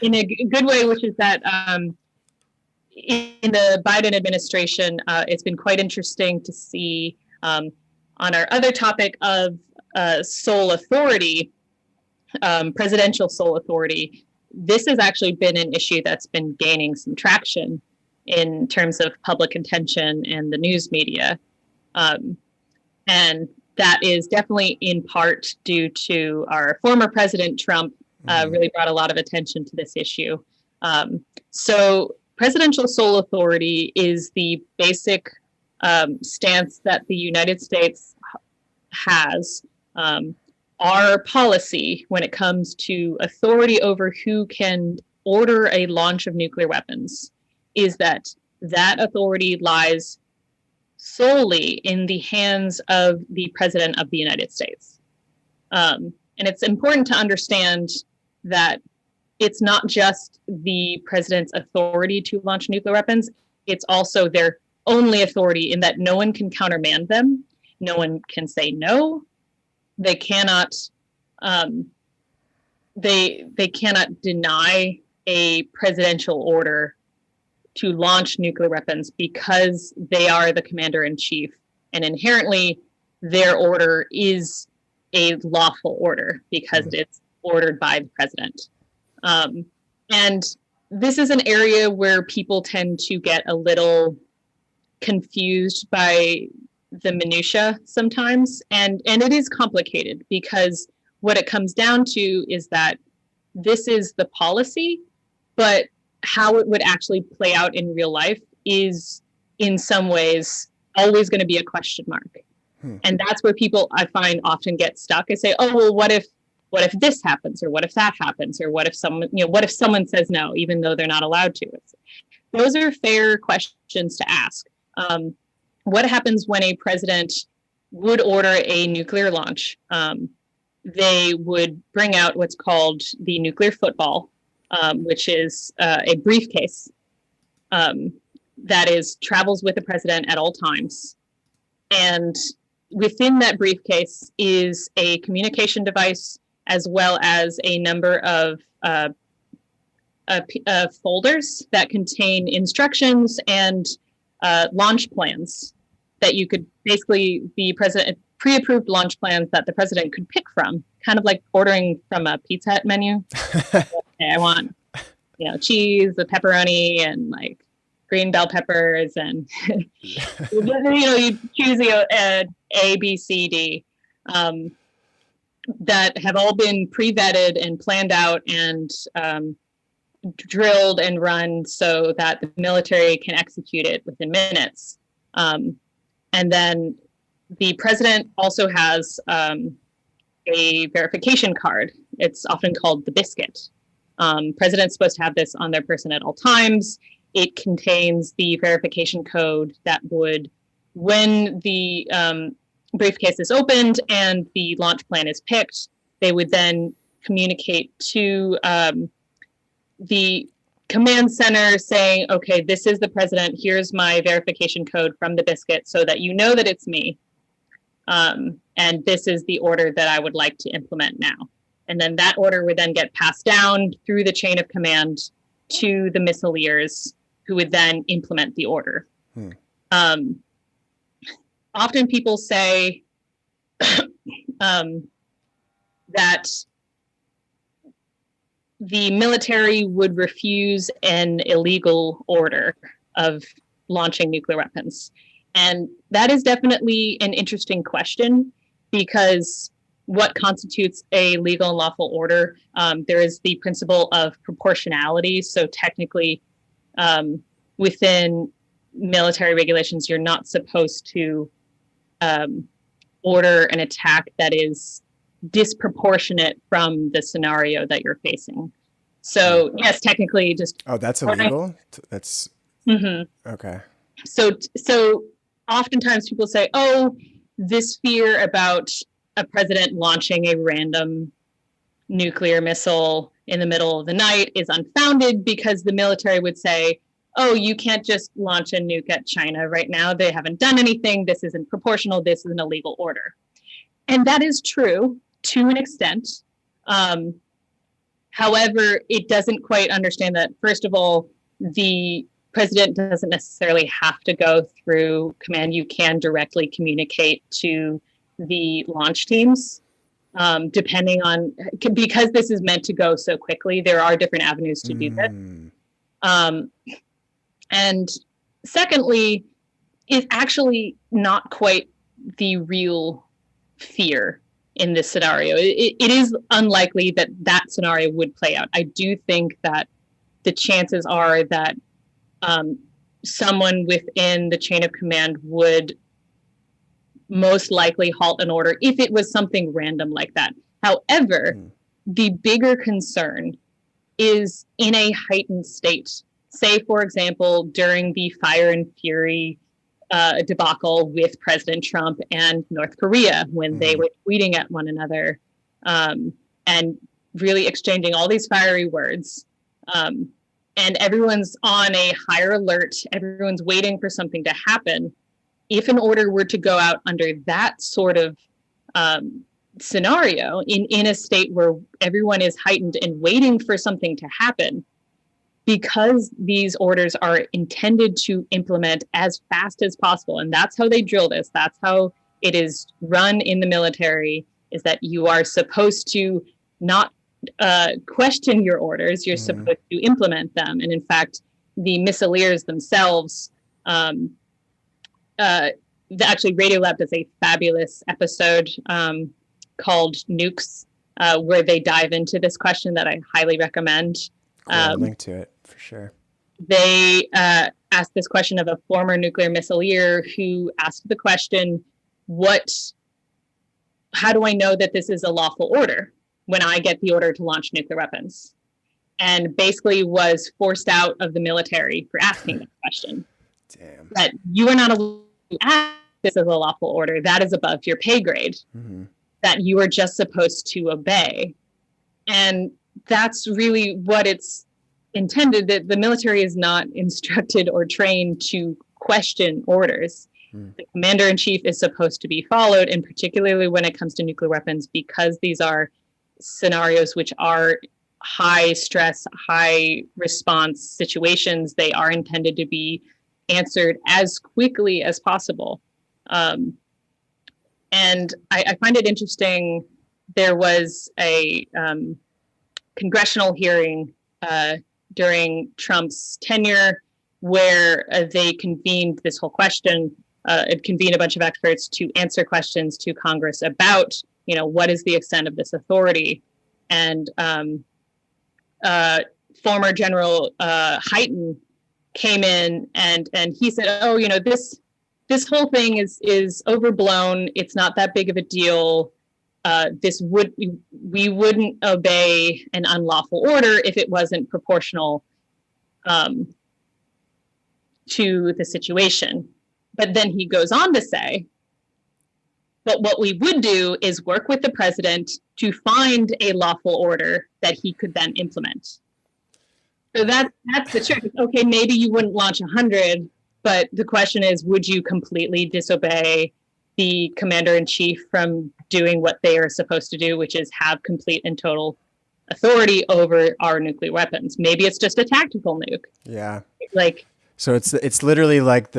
in a good way, which is that in the Biden administration, it's been quite interesting to see, on our other topic of sole authority, presidential sole authority, this has actually been an issue that's been gaining some traction in terms of public attention and the news media. And that is definitely in part due to our former President Trump really brought a lot of attention to this issue. So presidential sole authority is the basic stance that the United States has. Our policy when it comes to authority over who can order a launch of nuclear weapons is that authority lies solely in the hands of the President of the United States. And it's important to understand that it's not just the president's authority to launch nuclear weapons, it's also their only authority, in that no one can countermand them, no one can say no, they cannot they cannot deny a presidential order to launch nuclear weapons, because they are the commander-in-chief, and inherently their order is a lawful order because it's ordered by the president. And this is an area where people tend to get a little confused by the minutia sometimes, and it is complicated, because what it comes down to is that this is the policy, but how it would actually play out in real life is in some ways always going to be a question mark. And that's where people, I find, often get stuck and say, oh, well, what if this happens, or what if that happens, or what if someone says no, even though they're not allowed to? Those are fair questions to ask. What happens when a president would order a nuclear launch? They would bring out what's called the nuclear football, which is a briefcase that travels with the president at all times. And within that briefcase is a communication device, as well as a number of folders that contain instructions and launch plans that you could basically, the president, pre-approved launch plans that the president could pick from, kind of like ordering from a Pizza Hut menu. Okay, I want, cheese, the pepperoni, and like green bell peppers, and you choose A, B, C, D, that have all been pre-vetted and planned out and drilled and run so that the military can execute it within minutes. And then the president also has a verification card. It's often called the biscuit. President's supposed to have this on their person at all times. It contains the verification code that would, when the briefcase is opened and the launch plan is picked, they would then communicate to the command center saying, okay, this is the president, here's my verification code from the biscuit, so that you know that it's me. And this is the order that I would like to implement now. And then that order would then get passed down through the chain of command to the missileers, who would then implement the order. Often people say that the military would refuse an illegal order of launching nuclear weapons. And that is definitely an interesting question, because what constitutes a legal and lawful order? There is the principle of proportionality. So technically, within military regulations, you're not supposed to order an attack that is disproportionate from the scenario that you're facing. So yes, technically, just that's illegal. That's okay. So oftentimes people say, oh, this fear about a president launching a random nuclear missile in the middle of the night is unfounded, because the military would say, oh, you can't just launch a nuke at China right now. They haven't done anything. This isn't proportional. This is an illegal order. And that is true to an extent. However, it doesn't quite understand that, first of all, the president doesn't necessarily have to go through command. You can directly communicate to the launch teams, depending on, because this is meant to go so quickly, there are different avenues to do this. And secondly, it's actually not quite the real fear in this scenario. It is unlikely that that scenario would play out. I do think that the chances are that someone within the chain of command would most likely halt an order if it was something random like that. However, the bigger concern is in a heightened state. Say, for example, during the Fire and Fury debacle with President Trump and North Korea when they were tweeting at one another and really exchanging all these fiery words. And everyone's on a higher alert. Everyone's waiting for something to happen. If an order were to go out under that sort of scenario in a state where everyone is heightened and waiting for something to happen, because these orders are intended to implement as fast as possible. And that's how they drill this. That's how it is run in the military, is that you are supposed to not question your orders. You're supposed to implement them. And in fact, the missileers themselves, actually Radiolab does a fabulous episode called Nukes, where they dive into this question that I highly recommend. Cool, I'll link to it for sure. They asked this question of a former nuclear missileer who asked the question, how do I know that this is a lawful order when I get the order to launch nuclear weapons? And basically was forced out of the military for asking that question. Damn. That you are not allowed to ask this is a lawful order. That is above your pay grade. That you are just supposed to obey. And that's really what it's intended, that the military is not instructed or trained to question orders. The commander-in-chief is supposed to be followed, and particularly when it comes to nuclear weapons, because these are scenarios which are high stress, high response situations, they are intended to be answered as quickly as possible. And I find it interesting, there was a congressional hearing during Trump's tenure where they convened this whole question. It convened a bunch of experts to answer questions to Congress about, what is the extent of this authority? And former General Hyten came in and he said, this whole thing is overblown. It's not that big of a deal. We wouldn't obey an unlawful order if it wasn't proportional to the situation. But then he goes on to say, but what we would do is work with the president to find a lawful order that he could then implement. So that's the trick. Okay, maybe you wouldn't launch 100, but the question is, would you completely disobey the commander-in-chief from doing what they are supposed to do, which is have complete and total authority over our nuclear weapons? Maybe it's just a tactical nuke. Yeah. So it's literally like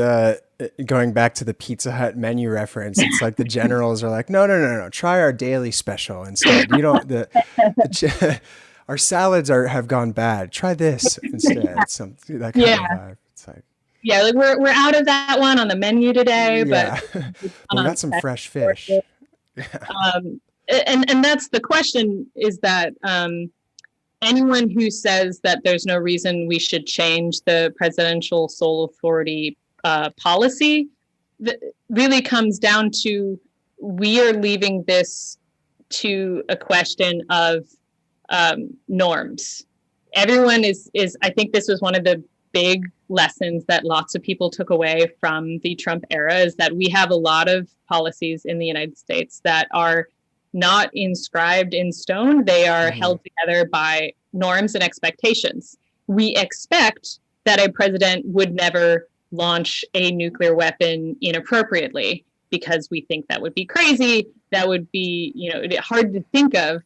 going back to the Pizza Hut menu reference. It's like the generals are like, no, try our daily special instead. You don't, our salads have gone bad. Try this instead. That kind of vibe. It's like, we're out of that one on the menu today, but we got some fresh fish. And that's the question, is that anyone who says that there's no reason we should change the presidential sole authority policy really comes down to, we are leaving this to a question of norms. Everyone is, I think this was one of the big lessons that lots of people took away from the Trump era, is that we have a lot of policies in the United States that are not inscribed in stone. They are held together by norms and expectations. We expect that a president would never launch a nuclear weapon inappropriately, because we think that would be crazy. That would be, hard to think of.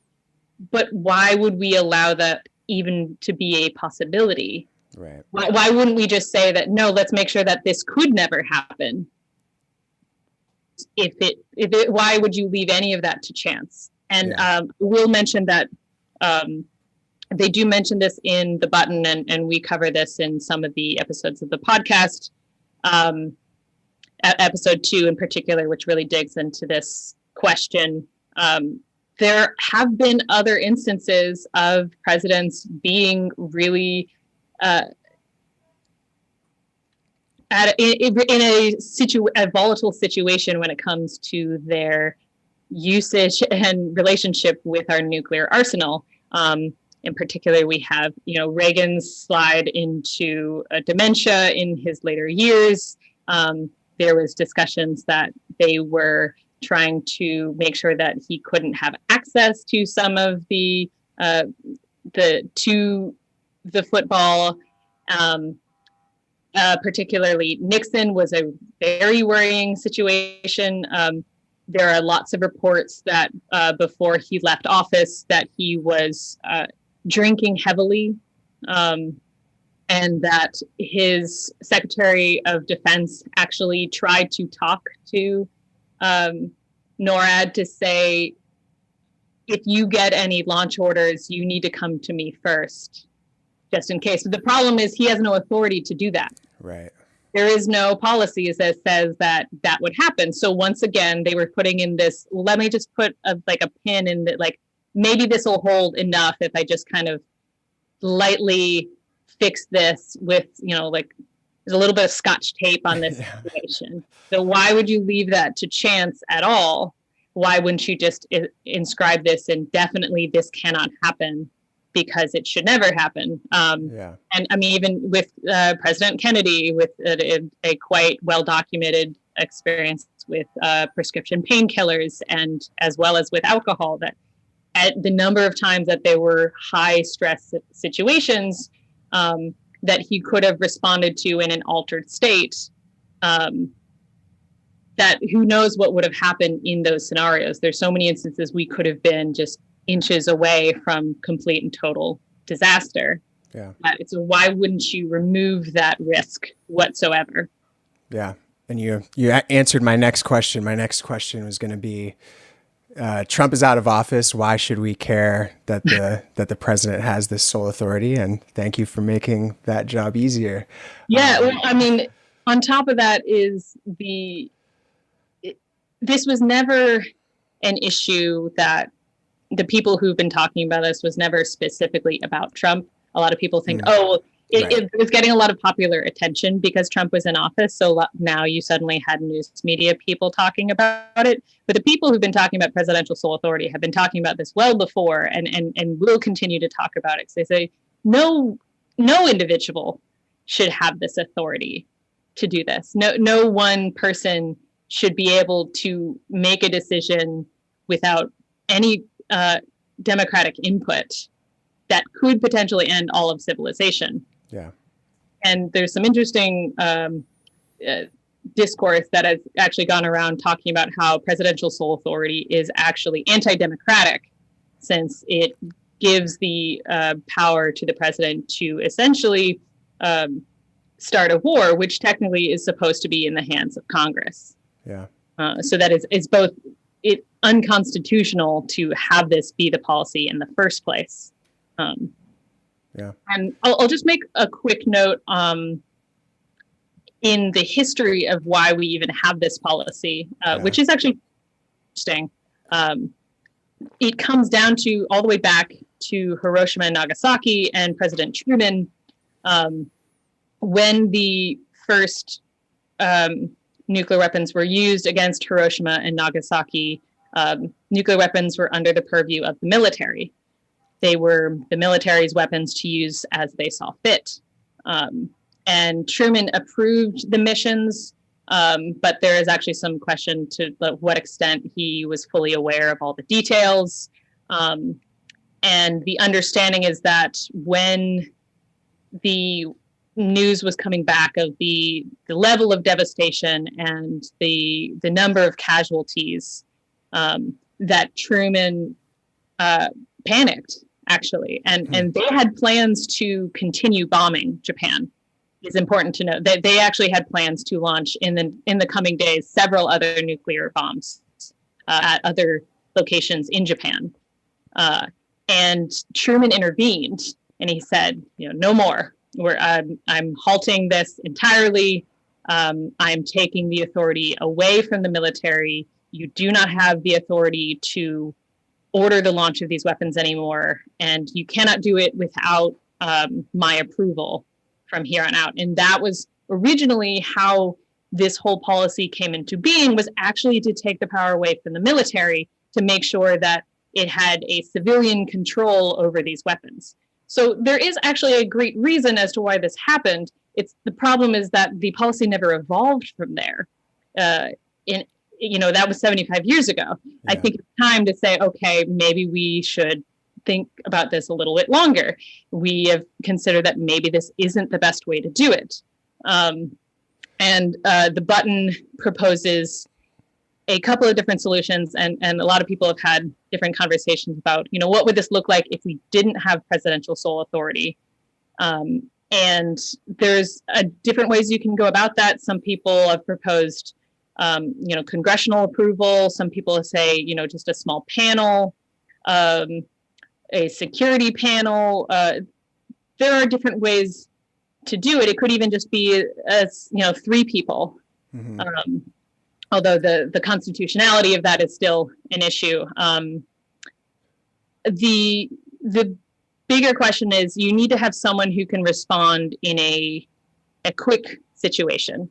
But why would we allow that even to be a possibility? Right. Why wouldn't we just say that, no, let's make sure that this could never happen? Why would you leave any of that to chance? And we'll mention that they do mention this in the button, and we cover this in some of the episodes of the podcast. Episode 2 in particular, which really digs into this question. There have been other instances of presidents being really in a volatile situation when it comes to their usage and relationship with our nuclear arsenal. In particular, we have, Reagan's slide into dementia in his later years. there was discussions that they were trying to make sure that he couldn't have access to some of the football. Particularly Nixon was a very worrying situation. There are lots of reports that before he left office that he was drinking heavily, and that his Secretary of Defense actually tried to talk to NORAD to say, if you get any launch orders, you need to come to me first, just in case. But the problem is he has no authority to do that. Right. There is no policy that says that that would happen. So once again, they were putting in this, let me just put a pin in that, like, maybe this will hold enough if I just kind of lightly fix this with, like there's a little bit of Scotch tape on this situation. So why would you leave that to chance at all? Why wouldn't you just inscribe this indefinitely? This cannot happen, because it should never happen. And I mean, even with President Kennedy, with a quite well-documented experience with prescription painkillers, and as well as with alcohol, that at the number of times that there were high stress situations that he could have responded to in an altered state, that who knows what would have happened in those scenarios. There's so many instances we could have been just inches away from complete and total disaster. Yeah. So why wouldn't you remove that risk whatsoever? Yeah. And you answered my next question. My next question was going to be, Trump is out of office. Why should we care that the president has this sole authority? And thank you for making that job easier. Yeah. Well, I mean, on top of that is this was never an issue that the people who've been talking about this was never specifically about Trump. A lot of people think, it was getting a lot of popular attention because Trump was in office. So now you suddenly had news media people talking about it. But the people who've been talking about presidential sole authority have been talking about this well before, and will continue to talk about it. Because they say no individual should have this authority to do this. No one person should be able to make a decision without any democratic input that could potentially end all of civilization. Yeah. And there's some interesting discourse that has actually gone around talking about how presidential sole authority is actually anti-democratic, since it gives the power to the president to essentially start a war, which technically is supposed to be in the hands of Congress. Yeah. So that is both unconstitutional to have this be the policy in the first place. And I'll just make a quick note in the history of why we even have this policy, which is actually interesting. It comes down to all the way back to Hiroshima and Nagasaki and President Truman, when the first nuclear weapons were used against Hiroshima and Nagasaki. Nuclear weapons were under the purview of the military. They were the military's weapons to use as they saw fit. And Truman approved the missions, but there is actually some question to what extent he was fully aware of all the details. And the understanding is that when the news was coming back of the level of devastation and the number of casualties, that Truman panicked, actually, and they had plans to continue bombing Japan. It's important to note that they actually had plans to launch in the coming days several other nuclear bombs at other locations in Japan. And Truman intervened, and he said, no more. I'm halting this entirely. I'm taking the authority away from the military. You do not have the authority to order the launch of these weapons anymore, and you cannot do it without my approval from here on out. And that was originally how this whole policy came into being, was actually to take the power away from the military to make sure that it had a civilian control over these weapons. So there is actually a great reason as to why this happened. The problem is that the policy never evolved from there. in that was 75 years ago. Yeah. I think it's time to say, okay, maybe we should think about this a little bit longer. We have considered that maybe this isn't the best way to do it. And the button proposes a couple of different solutions, and a lot of people have had different conversations about, what would this look like if we didn't have presidential sole authority? And there's different ways you can go about that. Some people have proposed, congressional approval. Some people say, just a small panel, a security panel. There are different ways to do it. It could even just be, 3 people. Mm-hmm. Although the constitutionality of that is still an issue. The bigger question is, you need to have someone who can respond in a quick situation.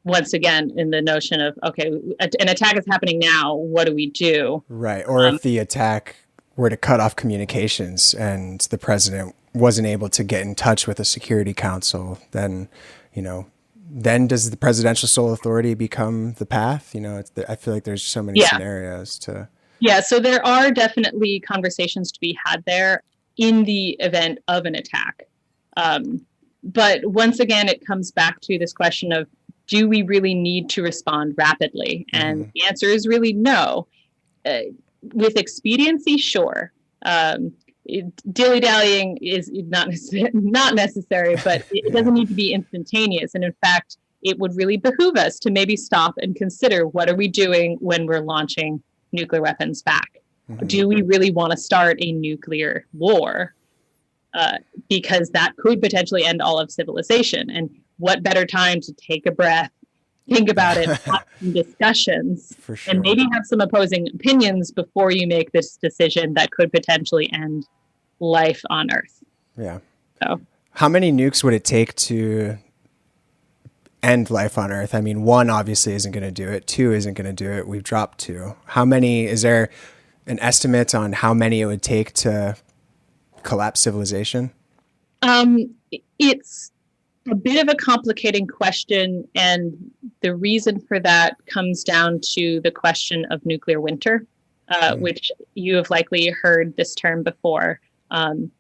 Once again, in the notion of, okay, an attack is happening now, what do we do? Right. Or if the attack were to cut off communications and the president wasn't able to get in touch with the Security Council, then, then does the presidential sole authority become the path? I feel like there's so many scenarios to... Yeah, so there are definitely conversations to be had there in the event of an attack. But once again, it comes back to this question of, do we really need to respond rapidly? And the answer is really no. With expediency, sure. Dilly-dallying is not necessary, but it doesn't need to be instantaneous. And in fact, it would really behoove us to maybe stop and consider, what are we doing when we're launching nuclear weapons back? Mm-hmm. Do we really want to start a nuclear war? Because that could potentially end all of civilization. And what better time to take a breath, think about it, have some discussions, For sure. and maybe have some opposing opinions before you make this decision that could potentially end life on Earth. Yeah. So, how many nukes would it take to end life on Earth? I mean, 1 obviously isn't going to do it. 2 isn't going to do it. We've dropped 2. How many? Is there an estimate on how many it would take to collapse civilization? It's a bit of a complicating question, and the reason for that comes down to the question of nuclear winter, which you have likely heard this term before. And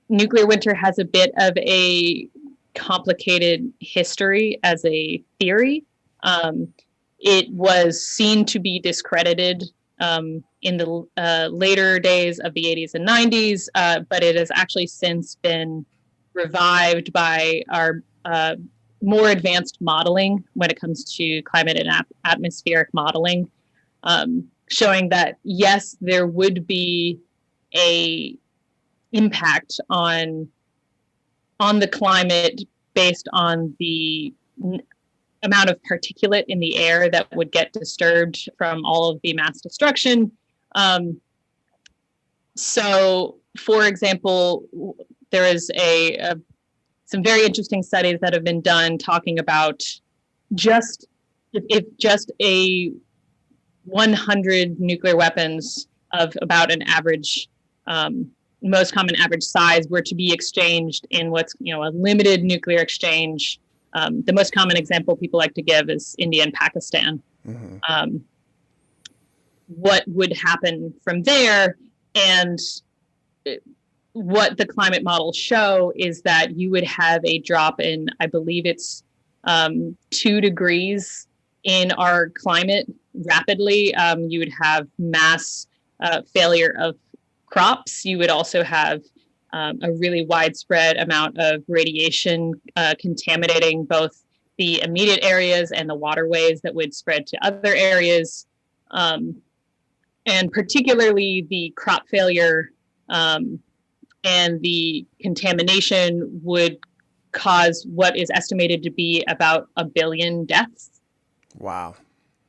nuclear winter has a bit of a complicated history as a theory. It was seen to be discredited in the later days of the 80s and 90s, but it has actually since been revived by our more advanced modeling when it comes to climate and atmospheric modeling, showing that, yes, there would be a impact on the climate based on the amount of particulate in the air that would get disturbed from all of the mass destruction. So, for example, there is some very interesting studies that have been done talking about if just a 100 nuclear weapons of about an average, most common average size were to be exchanged in what's, a limited nuclear exchange. The most common example people like to give is India and Pakistan. Mm-hmm. What would happen from there? And what the climate models show is that you would have a drop in, I believe it's 2 degrees in our climate rapidly. You would have mass failure of crops. You would also have a really widespread amount of radiation contaminating both the immediate areas and the waterways that would spread to other areas. And particularly the crop failure and the contamination would cause what is estimated to be about 1 billion deaths. Wow.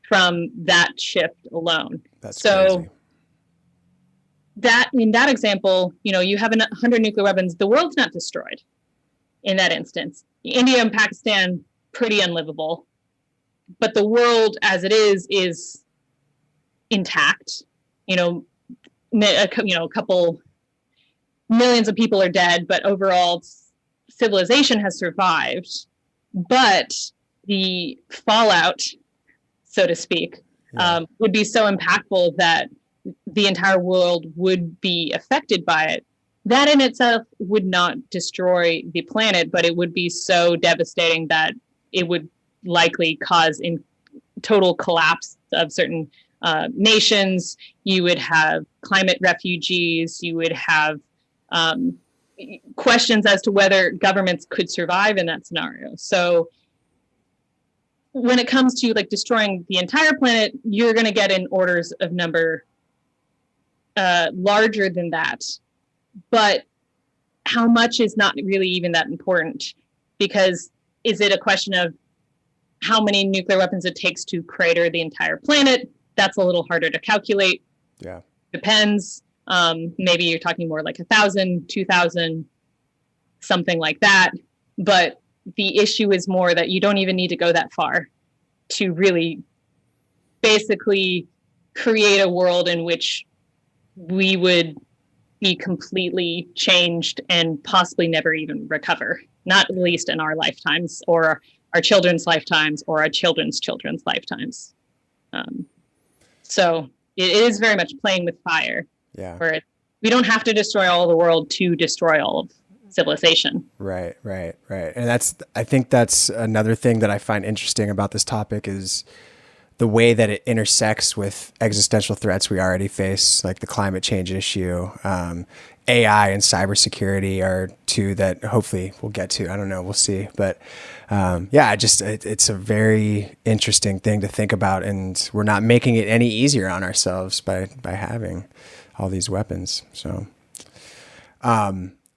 From that shift alone. That's so crazy. That in that example, you have 100 nuclear weapons, the world's not destroyed in that instance. India and Pakistan, pretty unlivable. But the world as it is intact. A couple millions of people are dead, but overall civilization has survived. But the fallout, so to speak, would be so impactful that the entire world would be affected by it. That in itself would not destroy the planet, but it would be so devastating that it would likely cause total collapse of certain nations. You would have climate refugees. You would have questions as to whether governments could survive in that scenario. So when it comes to like destroying the entire planet, you're going to get in orders of number larger than that. But how much is not really even that important, because is it a question of how many nuclear weapons it takes to crater the entire planet? That's a little harder to calculate. Yeah. Depends. Maybe you're talking more like 1,000, 2,000, something like that. But the issue is more that you don't even need to go that far to really basically create a world in which we would be completely changed and possibly never even recover, not at least in our lifetimes or our children's lifetimes or our children's children's lifetimes. So it is very much playing with fire. Yeah. Where we don't have to destroy all the world to destroy all of civilization. Right. And I think that's another thing that I find interesting about this topic is the way that it intersects with existential threats we already face, like the climate change issue. AI and cybersecurity are two that hopefully we'll get to. I don't know. We'll see. But it's a very interesting thing to think about. And we're not making it any easier on ourselves by having all these weapons. So, all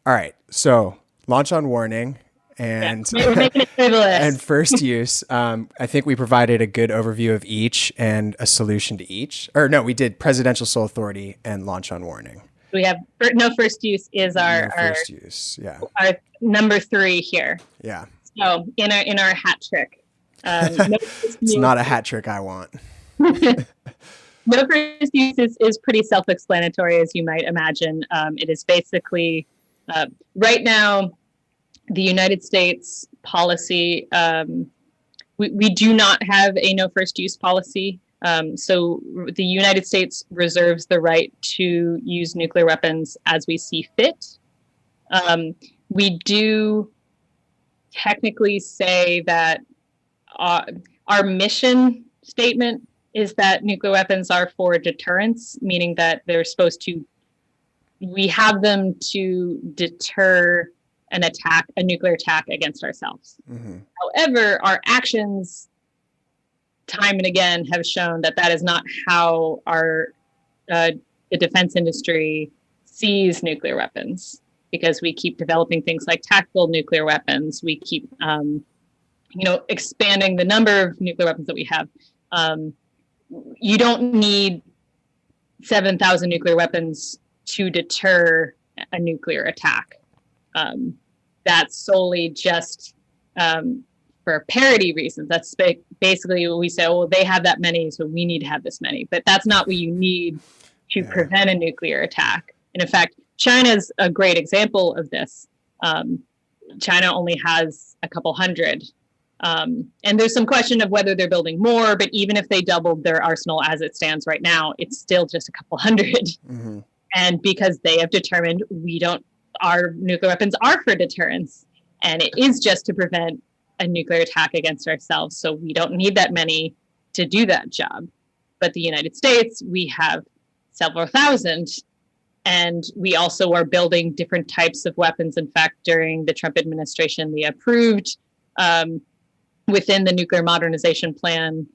right. So launch on warning. And we're making it through the list. And first use, I think we provided a good overview of each and a solution to each. Or no, we did presidential sole authority and launch on warning. We have no first use is our first use. Yeah. Our number 3 here. Yeah. So in our hat trick, it's not a hat trick I want. No first use is pretty self-explanatory, as you might imagine. It is basically right now. The United States policy, we do not have a no first use policy. So the United States reserves the right to use nuclear weapons as we see fit. We do technically say that our mission statement is that nuclear weapons are for deterrence, meaning that we have them to deter a nuclear attack against ourselves. Mm-hmm. However, our actions time and again have shown that is not how the defense industry sees nuclear weapons, because we keep developing things like tactical nuclear weapons. We keep, expanding the number of nuclear weapons that we have. You don't need 7,000 nuclear weapons to deter a nuclear attack. That's solely just for parity reasons. That's basically what we say, well, they have that many, so we need to have this many. But that's not what you need to prevent a nuclear attack. And in fact, China's a great example of this. China only has a couple hundred. And there's some question of whether they're building more, but even if they doubled their arsenal as it stands right now, it's still just a couple hundred. Mm-hmm. And because they have determined our nuclear weapons are for deterrence, and it is just to prevent a nuclear attack against ourselves. So we don't need that many to do that job. But the United States, we have several thousand, and we also are building different types of weapons. In fact, during the Trump administration, they approved within the nuclear modernization plan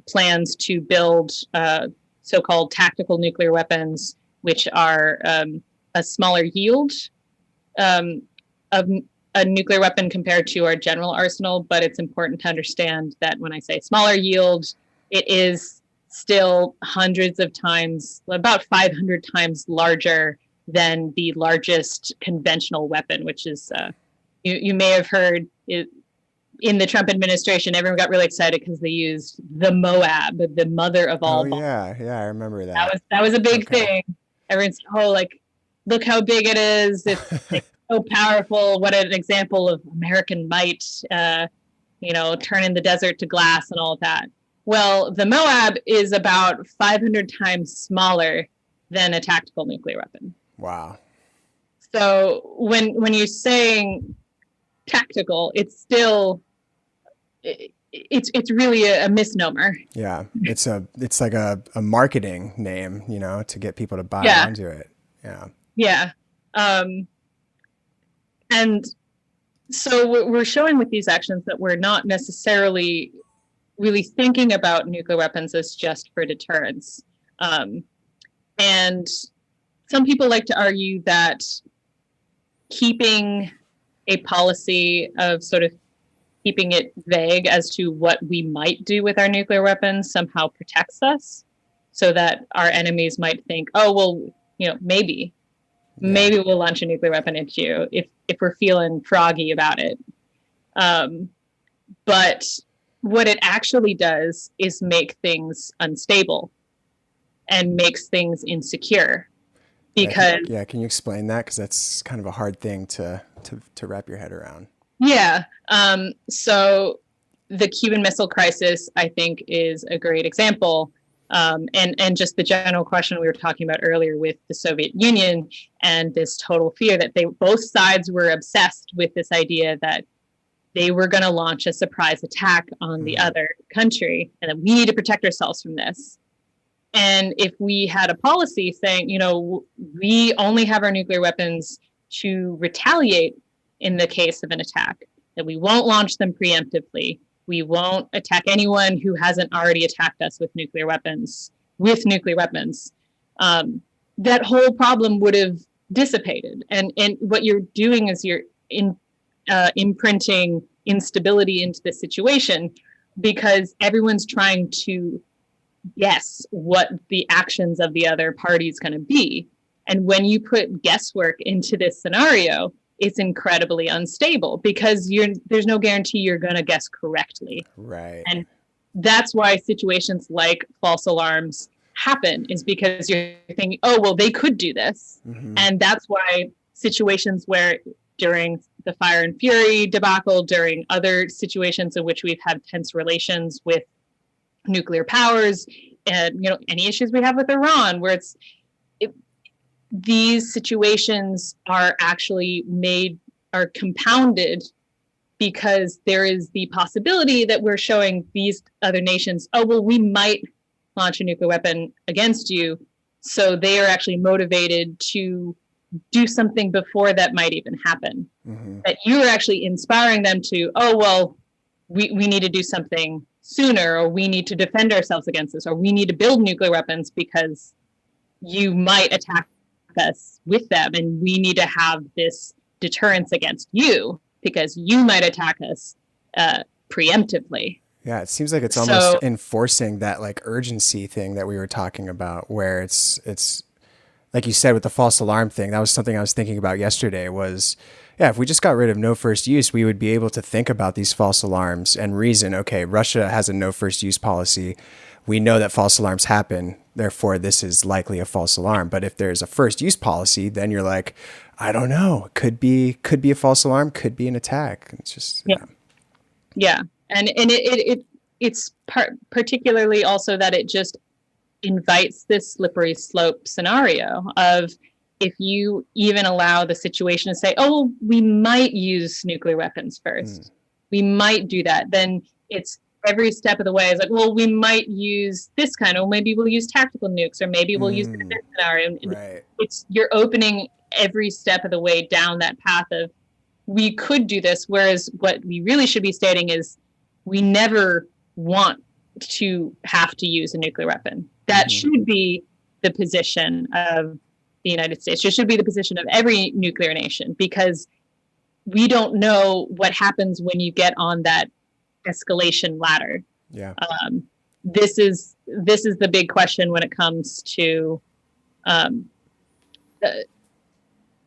plans to build so-called tactical nuclear weapons, which are a smaller yield of a nuclear weapon compared to our general arsenal. But it's important to understand that when I say smaller yield, it is still hundreds of times, about 500 times larger than the largest conventional weapon, which is, you may have heard it, in the Trump administration, everyone got really excited because they used the Moab, the mother of all bombs. Yeah, I remember that. That was a big thing. Everyone's, look how big it is. It's so powerful. What an example of American might. turning the desert to glass and all of that. Well, the Moab is about 500 times smaller than a tactical nuclear weapon. Wow. So when you're saying tactical, it's still it's really a misnomer. Yeah, it's like a marketing name, to get people to buy onto it. Yeah. Yeah. And so we're showing with these actions that we're not necessarily really thinking about nuclear weapons as just for deterrence. And some people like to argue that keeping a policy of sort of keeping it vague as to what we might do with our nuclear weapons somehow protects us, so that our enemies might think, oh, well, maybe we'll launch a nuclear weapon at you if we're feeling froggy about it. But what it actually does is make things unstable and makes things insecure. Because can you explain that? Because that's kind of a hard thing to wrap your head around. Yeah. So the Cuban Missile Crisis, I think, is a great example. And just the general question we were talking about earlier with the Soviet Union and this total fear that both sides were obsessed with this idea that they were going to launch a surprise attack on the other country, and that we need to protect ourselves from this. And if we had a policy saying, we only have our nuclear weapons to retaliate in the case of an attack, that we won't launch them preemptively, we won't attack anyone who hasn't already attacked us with nuclear weapons, that whole problem would have dissipated. And what you're doing is you're imprinting instability into the situation, because everyone's trying to guess what the actions of the other party is going to be. And when you put guesswork into this scenario, it's incredibly unstable, because there's no guarantee you're going to guess correctly. Right. And that's why situations like false alarms happen, is because you're thinking, oh, well, they could do this. Mm-hmm. And that's why situations where during the Fire and Fury debacle, during other situations in which we've had tense relations with nuclear powers, and any issues we have with Iran, where these situations are actually compounded because there is the possibility that we're showing these other nations, oh, well, we might launch a nuclear weapon against you. So they are actually motivated to do something before that might even happen. Mm-hmm. That you're actually inspiring them to, oh, well, we need to do something sooner, or we need to defend ourselves against this, or we need to build nuclear weapons because you might attack us with them, and we need to have this deterrence against you because you might attack us preemptively. Yeah, it seems like it's almost enforcing that like urgency thing that we were talking about, where it's like you said with the false alarm thing. That was something I was thinking about yesterday was, if we just got rid of no first use, we would be able to think about these false alarms and reason, okay, Russia has a no first use policy. We know that false alarms happen. Therefore, this is likely a false alarm. But if there's a first use policy, then you're like, I don't know. Could be a false alarm, could be an attack. It's just, yeah. And it's particularly also that it just invites this slippery slope scenario of, if you even allow the situation to say, oh, we might use nuclear weapons first, we might do that, then it's every step of the way is like, well, we might use this kind, or maybe we'll use tactical nukes, or maybe we'll use this scenario. Right. You're opening every step of the way down that path of, we could do this, whereas what we really should be stating is, we never want to have to use a nuclear weapon. That should be the position of the United States. It should be the position of every nuclear nation, because we don't know what happens when you get on that escalation ladder. Yeah. This is the big question when it comes to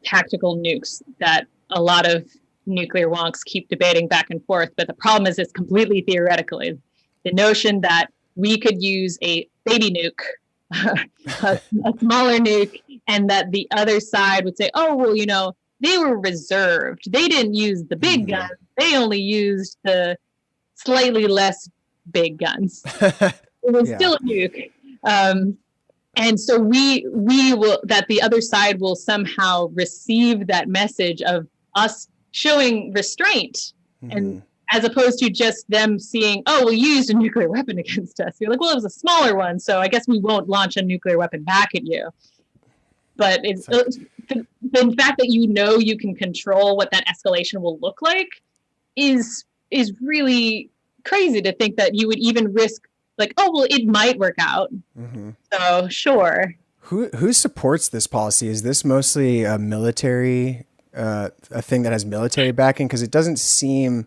tactical nukes that a lot of nuclear wonks keep debating back and forth. But the problem is it's completely theoretical. The notion that we could use a baby nuke, a smaller nuke, and that the other side would say, oh, well, they were reserved. They didn't use the big guns. They only used the slightly less big guns. It was still a nuke. And so we will, that the other side will somehow receive that message of us showing restraint, and as opposed to just them seeing, oh, well, you used a nuclear weapon against us. You're like, well, it was a smaller one, so I guess we won't launch a nuclear weapon back at you. But it's the fact that you can control what that escalation will look like is really crazy to think that you would even risk, like, oh, well, it might work out. So sure. Who supports this policy? Is this mostly a military, a thing that has military backing? Because it doesn't seem,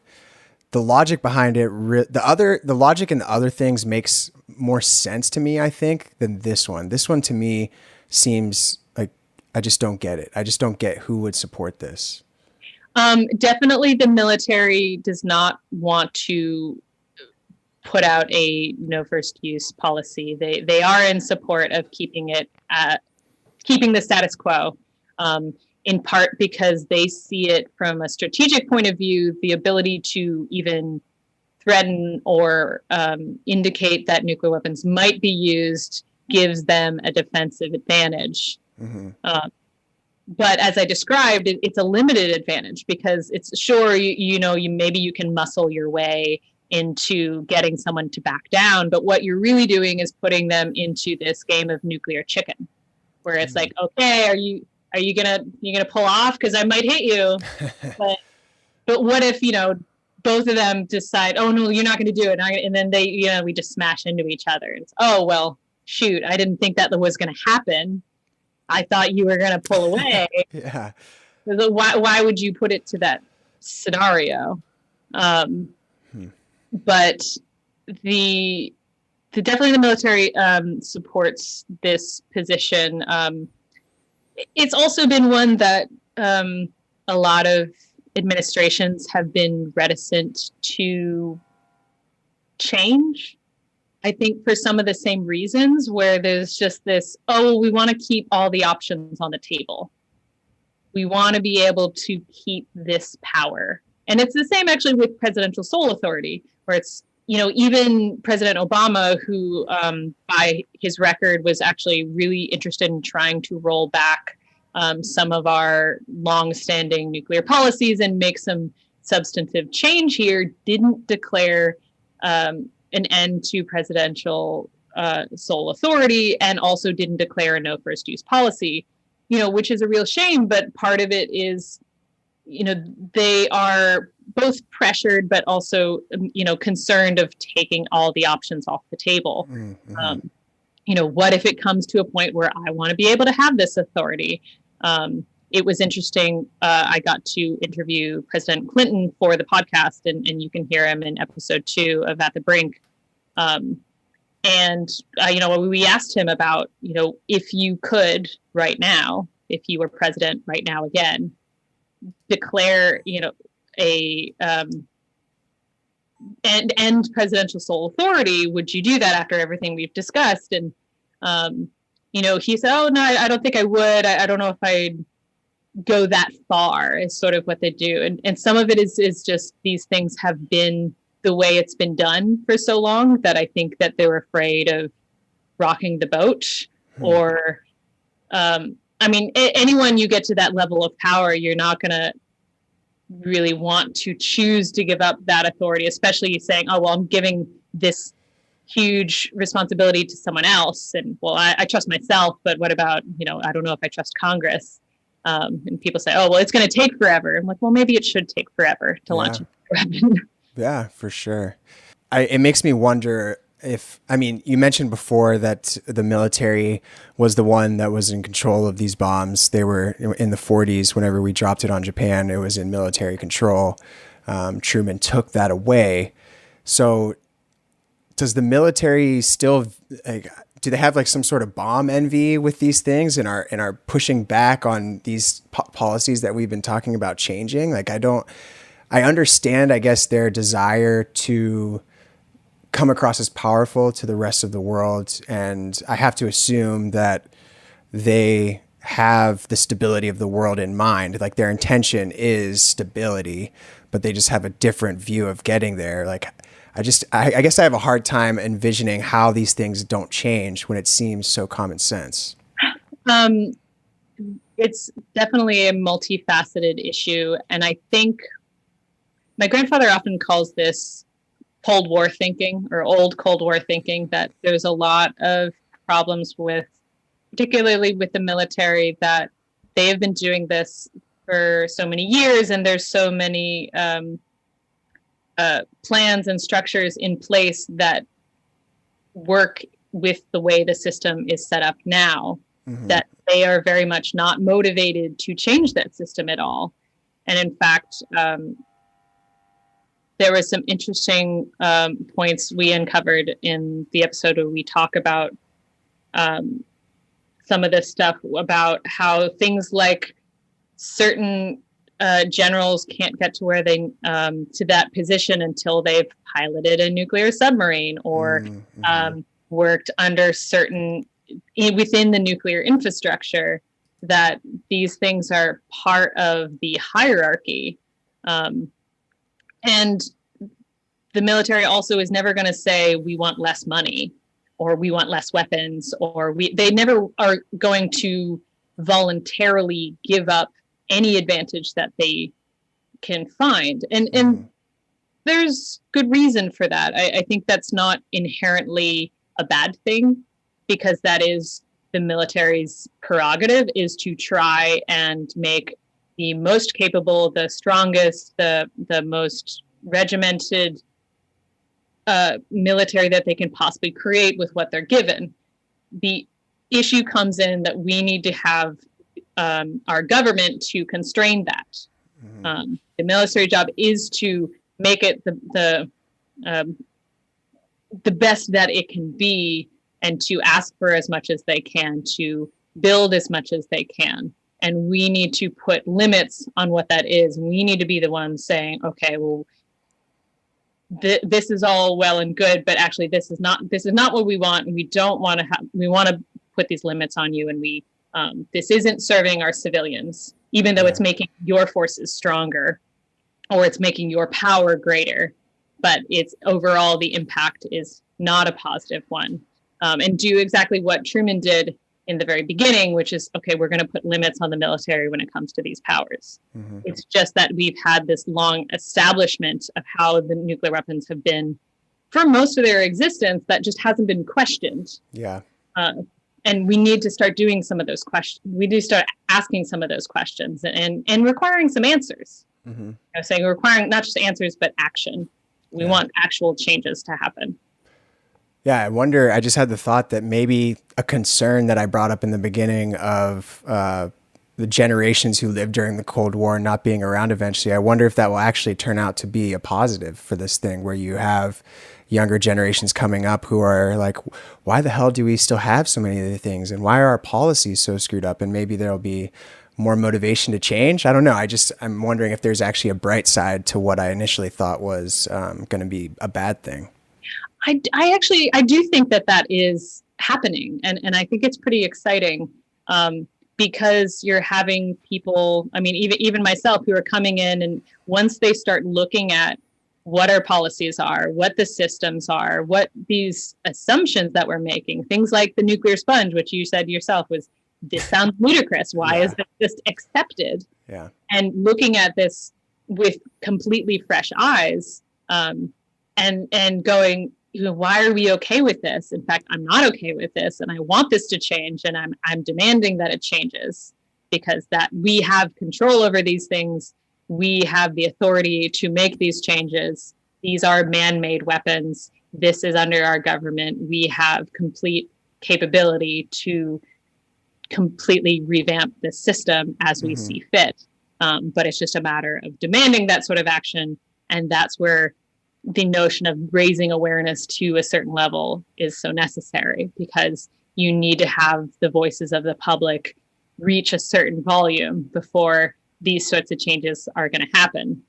the logic behind it, the logic in the other things makes more sense to me, I think, than this one. This one to me seems like, I just don't get it. I just don't get who would support this. Definitely the military does not want to put out a no first use policy. They are in support of keeping the status quo, in part because they see it from a strategic point of view. The ability to even threaten or indicate that nuclear weapons might be used gives them a defensive advantage. But as I described, it's a limited advantage because it's sure, maybe you can muscle your way into getting someone to back down. But what you're really doing is putting them into this game of nuclear chicken, where it's like, okay, are you gonna pull off? Because I might hit you. but what if, both of them decide, oh no, you're not going to do it. And then we just smash into each other. It's, oh, well, shoot, I didn't think that was going to happen. I thought you were going to pull away. Yeah. Why would you put it to that scenario? But definitely the military supports this position. It's also been one that a lot of administrations have been reticent to change. I think for some of the same reasons, where there's just this, oh, we want to keep all the options on the table. We want to be able to keep this power. And it's the same actually with presidential sole authority, where it's, even President Obama, who by his record was actually really interested in trying to roll back some of our longstanding nuclear policies and make some substantive change here, didn't declare an end to presidential sole authority, and also didn't declare a no first use policy, which is a real shame. But part of it is, they are both pressured, but also, concerned of taking all the options off the table. What if it comes to a point where I want to be able to have this authority? It was interesting. I got to interview President Clinton for the podcast, and you can hear him in episode 2 of At the Brink. We asked him about, if you could right now, if you were president right now again, declare, end presidential sole authority, would you do that after everything we've discussed? And, he said, oh, no, I don't think I would. I don't know if I'd go that far, is sort of what they do. And some of it is just these things have been the way it's been done for so long that I think that they're afraid of rocking the boat. Or, anyone you get to that level of power, you're not going to really want to choose to give up that authority, especially saying, oh, well, I'm giving this huge responsibility to someone else. And, well, I trust myself, but what about, I don't know if I trust Congress. And people say, oh, well, it's going to take forever. I'm like, well, maybe it should take forever to launch a weapon. Yeah, for sure. It makes me wonder you mentioned before that the military was the one that was in control of these bombs. They were in the 40s. Whenever we dropped it on Japan, it was in military control. Truman took that away. So does the military still, do they have some sort of bomb envy with these things and are pushing back on these policies that we've been talking about changing? I understand, I guess, their desire to come across as powerful to the rest of the world. And I have to assume that they have the stability of the world in mind. Their intention is stability, but they just have a different view of getting there. I guess I have a hard time envisioning how these things don't change when it seems so common sense. It's definitely a multifaceted issue. And I think my grandfather often calls this Cold War thinking or old Cold War thinking, that there's a lot of problems with, particularly with the military, that they have been doing this for so many years, and there's so many plans and structures in place that work with the way the system is set up now, that they are very much not motivated to change that system at all. And in fact, there was some interesting points we uncovered in the episode where we talk about some of this stuff about how things like certain generals can't get to where they to that position until they've piloted a nuclear submarine or worked under certain within the nuclear infrastructure, that these things are part of the hierarchy. And the military also is never going to say, we want less money or we want less weapons, or they never are going to voluntarily give up any advantage that they can find. And there's good reason for that. I think that's not inherently a bad thing, because that is the military's prerogative, is to try and make the most capable, the strongest, the most regimented military that they can possibly create with what they're given. The issue comes in that we need to have our government to constrain that. The military job is to make it the best that it can be, and to ask for as much as they can, to build as much as they can. And we need to put limits on what that is. We need to be the ones saying, okay, well, this is all well and good, but actually this is not what we want. And we don't want to we want to put these limits on you. And this isn't serving our civilians, even though it's making your forces stronger, or it's making your power greater, but it's overall the impact is not a positive one. And do exactly what Truman did in the very beginning, which is, okay, we're going to put limits on the military when it comes to these powers. It's just that we've had this long establishment of how the nuclear weapons have been for most of their existence that just hasn't been questioned. Yeah. And we need to start doing some of those questions. We need to start asking some of those questions and requiring some answers. Saying requiring not just answers, but action. We want actual changes to happen. Yeah, I wonder, I just had the thought that maybe a concern that I brought up in the beginning of the generations who lived during the Cold War not being around eventually, I wonder if that will actually turn out to be a positive for this thing, where you have younger generations coming up who are like, why the hell do we still have so many of the things? And why are our policies so screwed up? And maybe there'll be more motivation to change. I don't know. I'm wondering if there's actually a bright side to what I initially thought was going to be a bad thing. I do think that is happening. And I think it's pretty exciting because you're having people, I mean, even myself, who are coming in, and once they start looking at what our policies are, what the systems are, what these assumptions that we're making, things like the nuclear sponge, which you said yourself this sounds ludicrous. Why is this just accepted? Yeah. And looking at this with completely fresh eyes and going, why are we okay with this? In fact, I'm not okay with this, and I want this to change, and I'm demanding that it changes, because that we have control over these things. We have the authority to make these changes. These are man-made weapons. This is under our government. We have complete capability to completely revamp the system as we see fit. But it's just a matter of demanding that sort of action, and that's where the notion of raising awareness to a certain level is so necessary, because you need to have the voices of the public reach a certain volume before these sorts of changes are going to happen.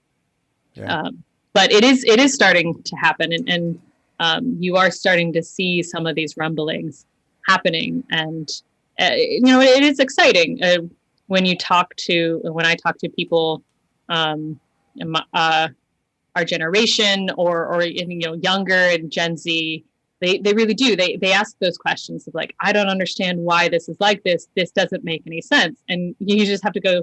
Yeah. But it is starting to happen, and you are starting to see some of these rumblings happening, and it is exciting when I talk to people our generation or younger and Gen Z, they really do. They ask those questions of like, I don't understand why this is like this. This doesn't make any sense. And you just have to go,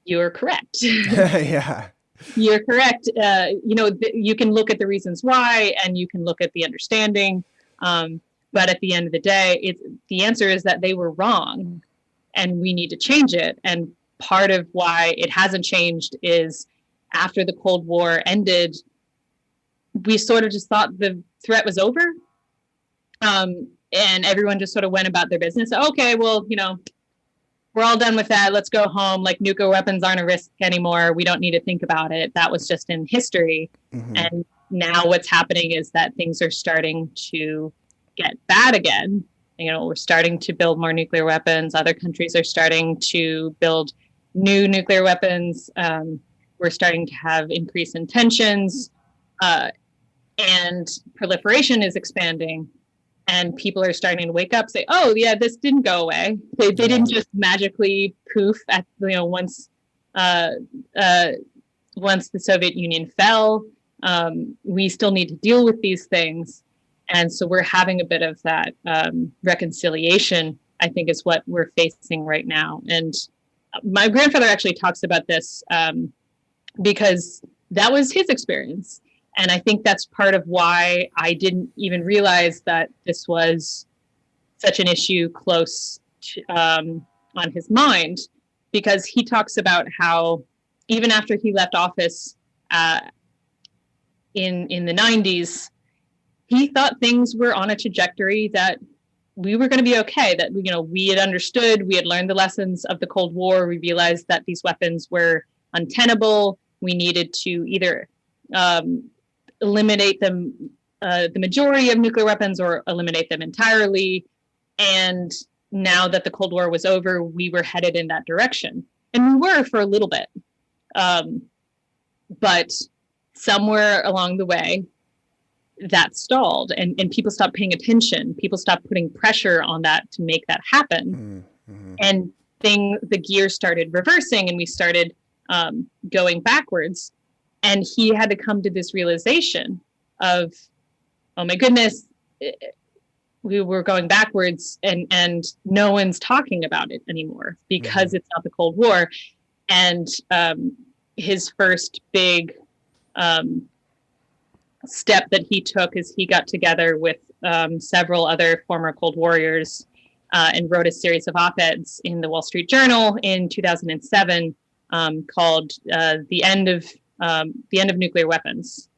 you're correct. Yeah. You're correct. You can look at the reasons why, and you can look at the understanding. But at the end of the day, the answer is that they were wrong, and we need to change it. And part of why it hasn't changed is after the Cold War ended, we sort of just thought the threat was over. And everyone just sort of went about their business. Okay, well, we're all done with that. Let's go home. Like, nuclear weapons aren't a risk anymore. We don't need to think about it. That was just in history. Mm-hmm. And now what's happening is that things are starting to get bad again. We're starting to build more nuclear weapons. Other countries are starting to build new nuclear weapons. We're starting to have increase in tensions, and proliferation is expanding. And people are starting to wake up, say, "Oh, yeah, this didn't go away. They didn't just magically poof at once the Soviet Union fell. We still need to deal with these things." And so we're having a bit of that reconciliation, I think, is what we're facing right now. And my grandfather actually talks about this because that was his experience. And I think that's part of why I didn't even realize that this was such an issue close to, on his mind, because he talks about how even after he left office in the 90s, he thought things were on a trajectory that we were going to be okay, that we had understood, we had learned the lessons of the Cold War. We realized that these weapons were untenable. We needed to either eliminate them, the majority of nuclear weapons, or eliminate them entirely. And now that the Cold War was over, we were headed in that direction. And we were for a little bit. But somewhere along the way, that stalled, and people stopped paying attention. People stopped putting pressure on that to make that happen. Mm-hmm. And the gears started reversing, and we started going backwards. And he had to come to this realization of, oh my goodness, we were going backwards, and no one's talking about it anymore because mm-hmm. it's not the Cold War. And his first big step that he took is he got together with several other former Cold Warriors and wrote a series of op-eds in the Wall Street Journal in 2007 called "The End of Nuclear Weapons."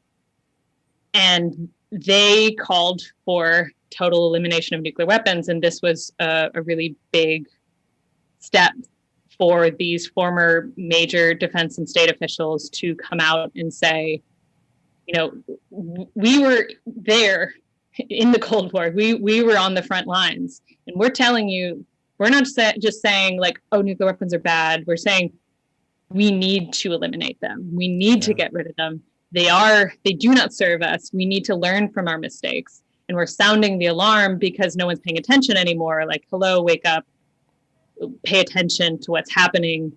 And they called for total elimination of nuclear weapons, and this was a really big step for these former major defense and state officials to come out and say, we were there in the Cold War. We were on the front lines, and we're telling you, we're not just saying like, oh, nuclear weapons are bad. We're saying we need to eliminate them. We need to get rid of them. They do not serve us. We need to learn from our mistakes. And we're sounding the alarm because no one's paying attention anymore. Like, hello, wake up, pay attention to what's happening.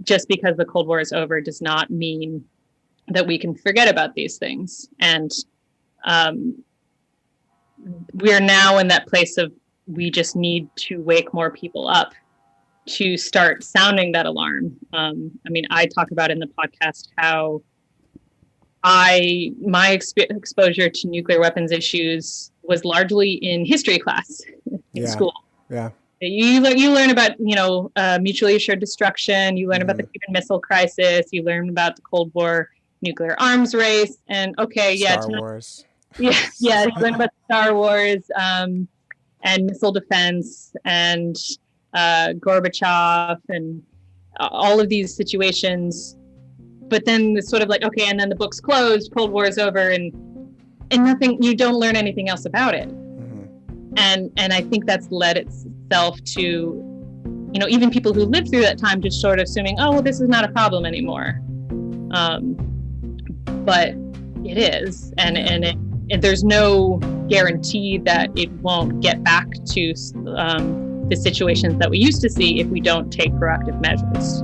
Just because the Cold War is over does not mean that we can forget about these things. And we're now in that place of, we just need to wake more people up to start sounding that alarm. I talk about in the podcast how my exposure to nuclear weapons issues was largely in history class in school. Yeah. You learn about, mutually assured destruction. You learn about the Cuban Missile Crisis. You learn about the Cold War nuclear arms race. And Star Wars. You learn about Star Wars and missile defense and Gorbachev and all of these situations. But then it's sort of like, okay, and then the book's closed, Cold War is over, and nothing, you don't learn anything else about it. Mm-hmm. And I think that's led itself to, even people who lived through that time just sort of assuming, oh, well, this is not a problem anymore. But it is, and there's no guarantee that it won't get back to the situations that we used to see if we don't take proactive measures.